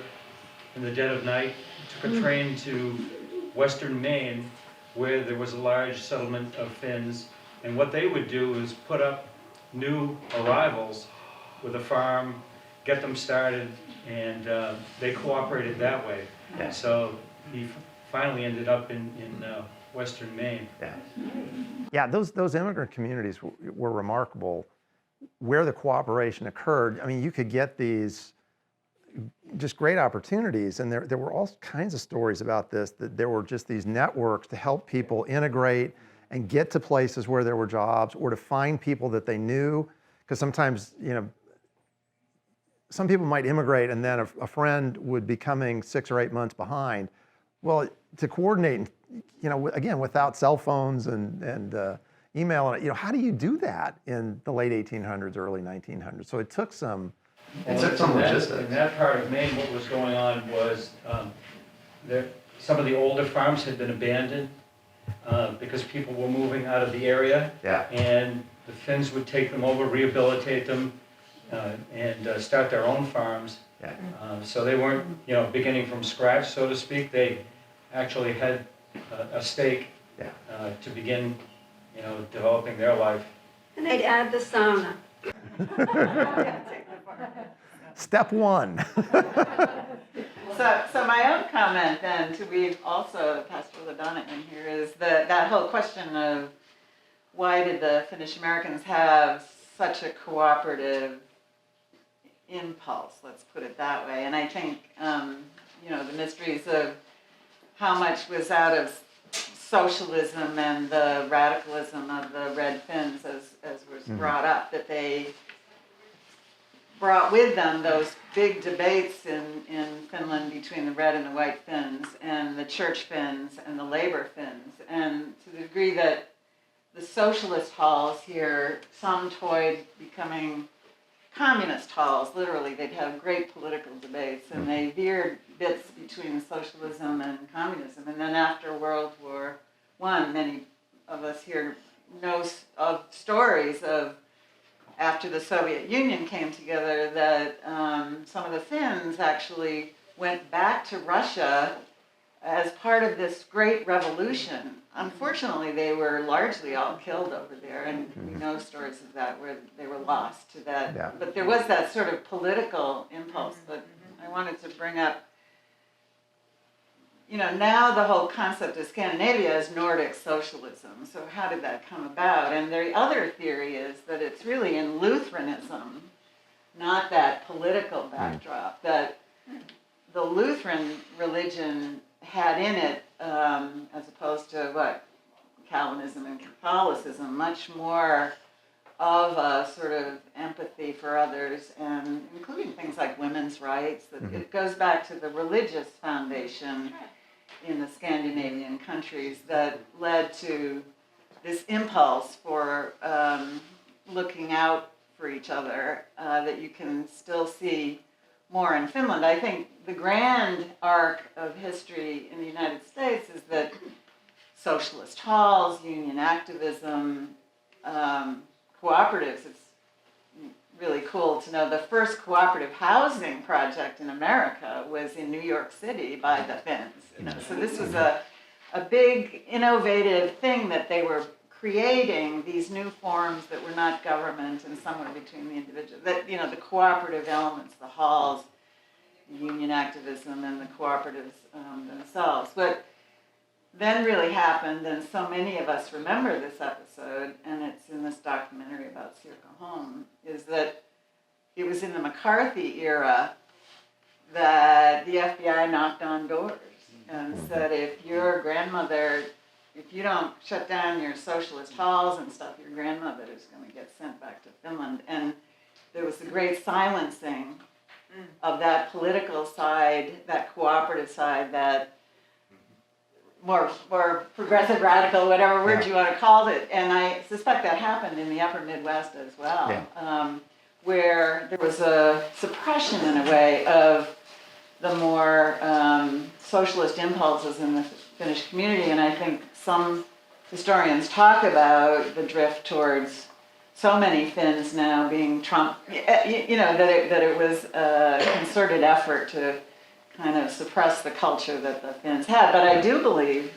in the dead of night, took a train to western Maine, where there was a large settlement of Finns, and what they would do is put up new arrivals with a farm, get them started, and they cooperated that way. Yeah. So he finally ended up in western Maine. Yeah. Yeah, those immigrant communities were remarkable. Where the cooperation occurred, I mean, you could get these just great opportunities, and there were all kinds of stories about this, that there were just these networks to help people integrate and get to places where there were jobs, or to find people that they knew, because sometimes, you know, some people might immigrate and then a friend would be coming 6 or 8 months behind. Well, to coordinate, you know, again, without cell phones and email, you know, how do you do that in the late 1800s, early 1900s? So it took some logistics. In that part of Maine, what was going on was some of the older farms had been abandoned because people were moving out of the area. Yeah. And the Finns would take them over, rehabilitate them, and start their own farms. Yeah. So they weren't, you know, beginning from scratch, so to speak. They actually had a stake to begin, you know, developing their life. And they'd add the sauna. Step one. So my own comment then, to weave also Pastor LaDonna in here, is that whole question of why did the Finnish Americans have such a cooperative impulse, let's put it that way. And I think, you know, the mysteries of how much was out of socialism and the radicalism of the Red Finns, as was brought up, that they brought with them those big debates in Finland between the Red and the White Finns, and the Church Finns and the Labor Finns. And to the degree that the socialist halls here, some toyed becoming communist halls, literally. They'd have great political debates, and they veered bits between socialism and communism. And then after World War I, many of us here know of stories of, after the Soviet Union came together, that some of the Finns actually went back to Russia as part of this great revolution. Unfortunately, they were largely all killed over there, and we know stories of that where they were lost to that. Yeah. But there was that sort of political impulse. But I wanted to bring up, you know, now the whole concept of Scandinavia is Nordic socialism. So how did that come about? And the other theory is that it's really in Lutheranism, not that political backdrop, that the Lutheran religion had in it, as opposed to what, Calvinism and Catholicism, much more of a sort of empathy for others, and including things like women's rights. That it goes back to the religious foundation in the Scandinavian countries that led to this impulse for looking out for each other that you can still see more in Finland. I think the grand arc of history in the United States is that socialist halls, union activism, cooperatives. It's really cool to know the first cooperative housing project in America was in New York City by the Finns. So this was a big innovative thing that they were creating, these new forms that were not government and somewhere between the individual, that the cooperative elements, the halls, union activism, and the cooperatives themselves. What then really happened, and so many of us remember this episode, and it's in this documentary about Circle Home, is that it was in the McCarthy era that the FBI knocked on doors and said, if your grandmother, if you don't shut down your socialist halls and stuff, your grandmother is going to get sent back to Finland. And there was a great silencing of that political side, that cooperative side, that more progressive, radical, whatever word you want to call it. And I suspect that happened in the upper Midwest as well, where there was a suppression in a way of the more socialist impulses in the Finnish community. And I think some historians talk about the drift towards so many Finns now being Trump, that it was a concerted effort to kind of suppress the culture that the Finns had. But I do believe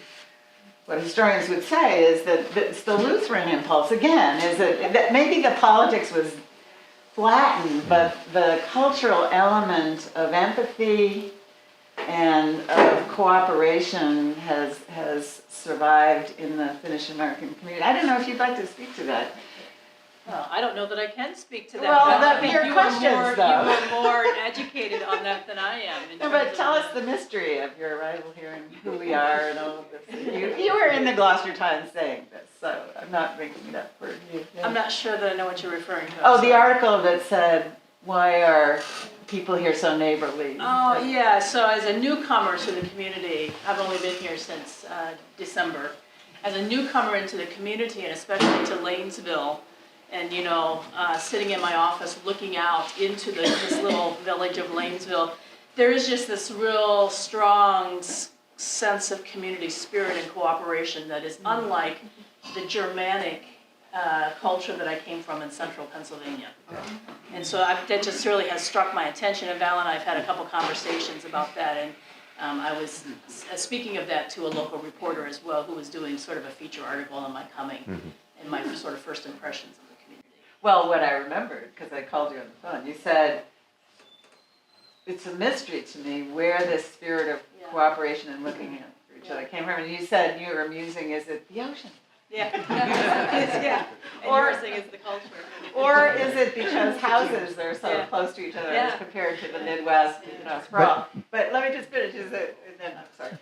what historians would say is that it's the Lutheran impulse, again, is that maybe the politics was flattened, but the cultural element of empathy and of cooperation has survived in the Finnish American community. I don't know if you'd like to speak to that. Well, I don't know that I can speak to that. Well, but I that'd be think your you questions, are though. You are more educated on that than I am. No, but tell us the mystery of your arrival here and who we are and all of this. You were in the Gloucester Times saying this, so I'm not making it up for you. I'm not sure that I know what you're referring to. Oh, the article that said, why are people here so neighborly? Oh, yeah. So as a newcomer to the community, I've only been here since December. As a newcomer into the community, and especially to Lanesville, and sitting in my office looking out into this little village of Lanesville, there is just this real strong sense of community spirit and cooperation that is unlike the Germanic culture that I came from in central Pennsylvania. And so that just really has struck my attention, and Val and I have had a couple conversations about that, and I was speaking of that to a local reporter as well, who was doing sort of a feature article on my coming and my sort of first impressions of the community. Well, what I remembered, because I called you on the phone, you said, it's a mystery to me where this spirit of cooperation and looking at each other came from. And you said you were musing, is it the ocean? Yeah. yeah. And Or- you're saying it's the culture. Or is it because houses are so close to each other as compared to the Midwest, sprawl? But let me just finish, and then I'm sorry.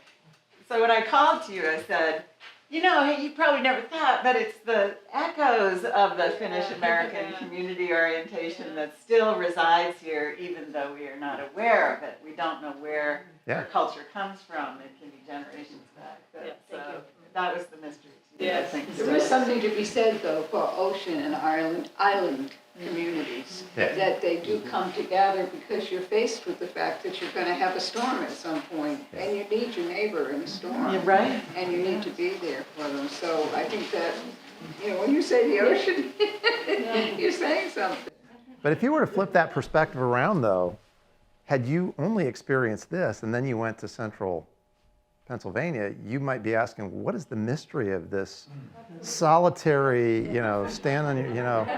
So when I called to you, I said, you probably never thought, but it's the echoes of the Finnish-American community orientation that still resides here, even though we are not aware of it. We don't know where our culture comes from. It can be generations back. But, thank you. That was the mystery to you, I think. There is something to be said, though, for ocean and island communities, that they do come together because you're faced with the fact that you're going to have a storm at some point, and you need your neighbor in a storm. You're right. And you need to be there for them. So I think that, when you say the ocean, you're saying something. But if you were to flip that perspective around, though, had you only experienced this and then you went to central Pennsylvania, you might be asking, what is the mystery of this solitary, stand on your,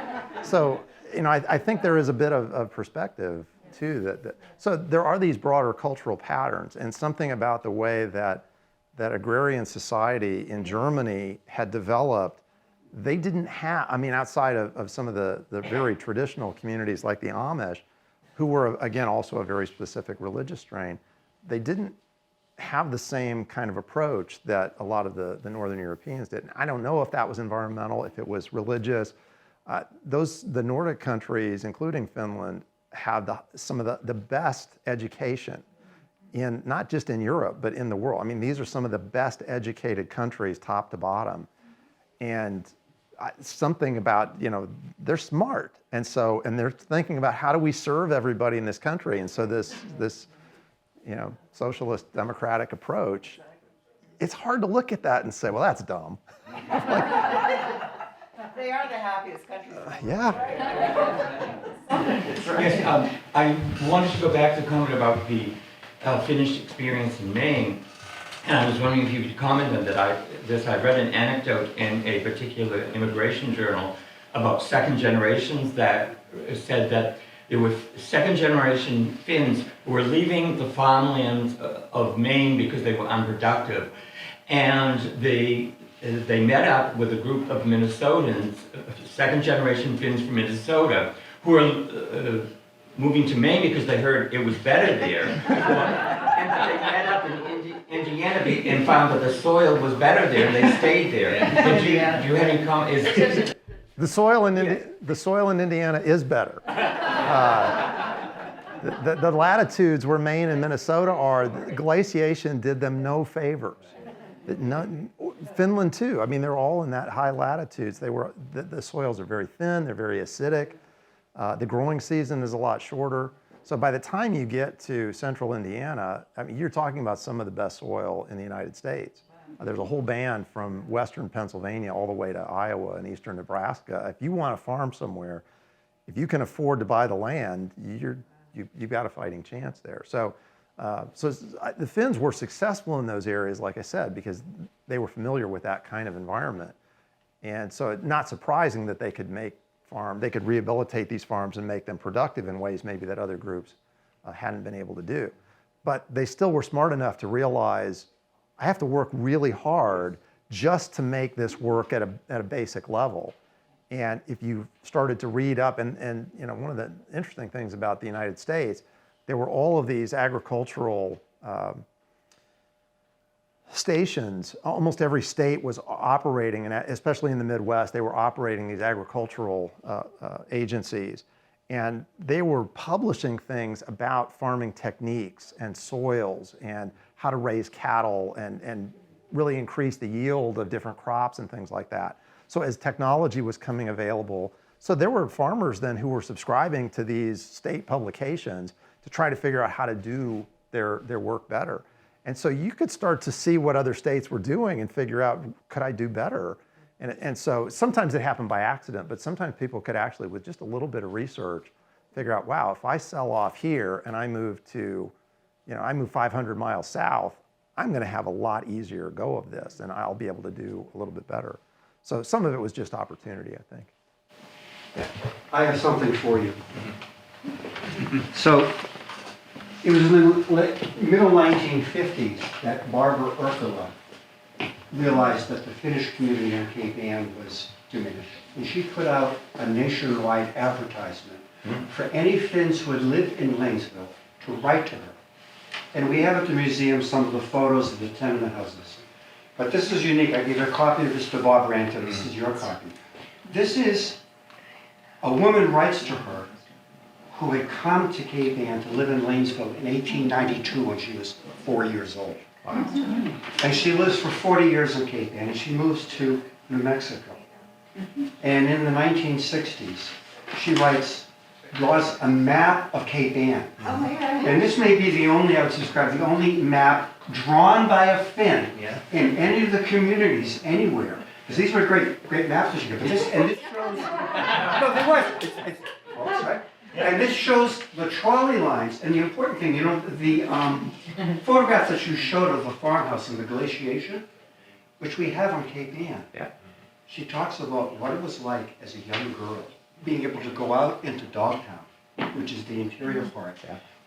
So, I think there is a bit of perspective, too. So there are these broader cultural patterns, and something about the way that agrarian society in Germany had developed, they didn't have, outside of some of the very traditional communities like the Amish, who were, again, also a very specific religious strain, they didn't have the same kind of approach that a lot of the Northern Europeans did. I don't know if that was environmental, if it was religious. The Nordic countries, including Finland, have some of the best education not just in Europe, but in the world. These are some of the best educated countries, top to bottom. And something about, they're smart. And they're thinking about how do we serve everybody in this country? And so this socialist democratic approach it's hard to look at that and say, well, that's dumb. They are the happiest countries. Yeah. Yes, I wanted to go back to comment about the Finnish experience in Maine. And I was wondering if you could comment on that. I read an anecdote in a particular immigration journal about second generations that said that there were second generation Finns who were leaving the farmlands of Maine because they were unproductive. And they met up with a group of Minnesotans, second generation Finns from Minnesota, who were moving to Maine because they heard it was better there. And they met up in Indiana and found that the soil was better there, and they stayed there. Do you have any comment? The soil in Indiana is better. The latitudes where Maine and Minnesota are, glaciation did them no favors. Finland too. I mean, they're all in that high latitudes. The soils are very thin. They're very acidic. The growing season is a lot shorter. So by the time you get to central Indiana, I mean, you're talking about some of the best soil in the United States. There's a whole band from western Pennsylvania all the way to Iowa and eastern Nebraska. If you want to farm somewhere, if you can afford to buy the land, you've got a fighting chance there. So the Finns were successful in those areas, like I said, because they were familiar with that kind of environment. And so it's not surprising that they could rehabilitate these farms and make them productive in ways maybe that other groups hadn't been able to do. But they still were smart enough to realize, I have to work really hard just to make this work at a basic level. And if you started to read up, and you know, one of the interesting things about the United States, there were all of these agricultural stations. Almost every state was operating, and especially in the Midwest, they were operating these agricultural agencies. And they were publishing things about farming techniques and soils and how to raise cattle and really increase the yield of different crops and things like that. So as technology was coming available, so there were farmers then who were subscribing to these state publications to try to figure out how to do their work better. And so you could start to see what other states were doing and figure out, could I do better? And so sometimes it happened by accident, but sometimes people could actually, with just a little bit of research, figure out, wow, if I sell off here and I move 500 miles south, I'm going to have a lot easier go of this, and I'll be able to do a little bit better. So some of it was just opportunity, I think. I have something for you. So it was in the middle 1950s that Barbara Urkula realized that the Finnish community on Cape Ann was diminished. And she put out a nationwide advertisement for any Finns who had lived in Lanesville to write to her. And we have at the museum some of the photos of the tenement houses. But this is unique. I gave a copy of this to Bob Ranta. This is your copy. This is a woman writes to her who had come to Cape Ann to live in Lanesville in 1892 when she was 4 years old. Wow. And she lives for 40 years in Cape Ann, and she moves to New Mexico. And in the 1960s, she draws a map of Cape Ann. And this may be the only, I would describe, the only map drawn by a Finn in any of the communities anywhere. Because these were great maps that she got. But this shows, no, they weren't. Right? And this shows the trolley lines. And the important thing, you know, the photographs that you showed of the farmhouse and the glaciation, which we have on Cape Ann. Yeah. She talks about what it was like as a young girl, being able to go out into Dogtown, which is the interior part,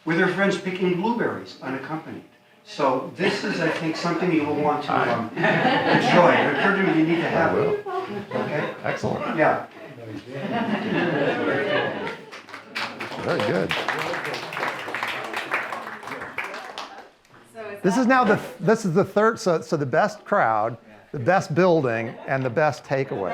with her friends picking blueberries unaccompanied. So this is, I think, something you will want to enjoy. It occurred to me you need to have it. Okay? Excellent. Yeah. Very good. This is the third, so the best crowd, the best building, and the best takeaway.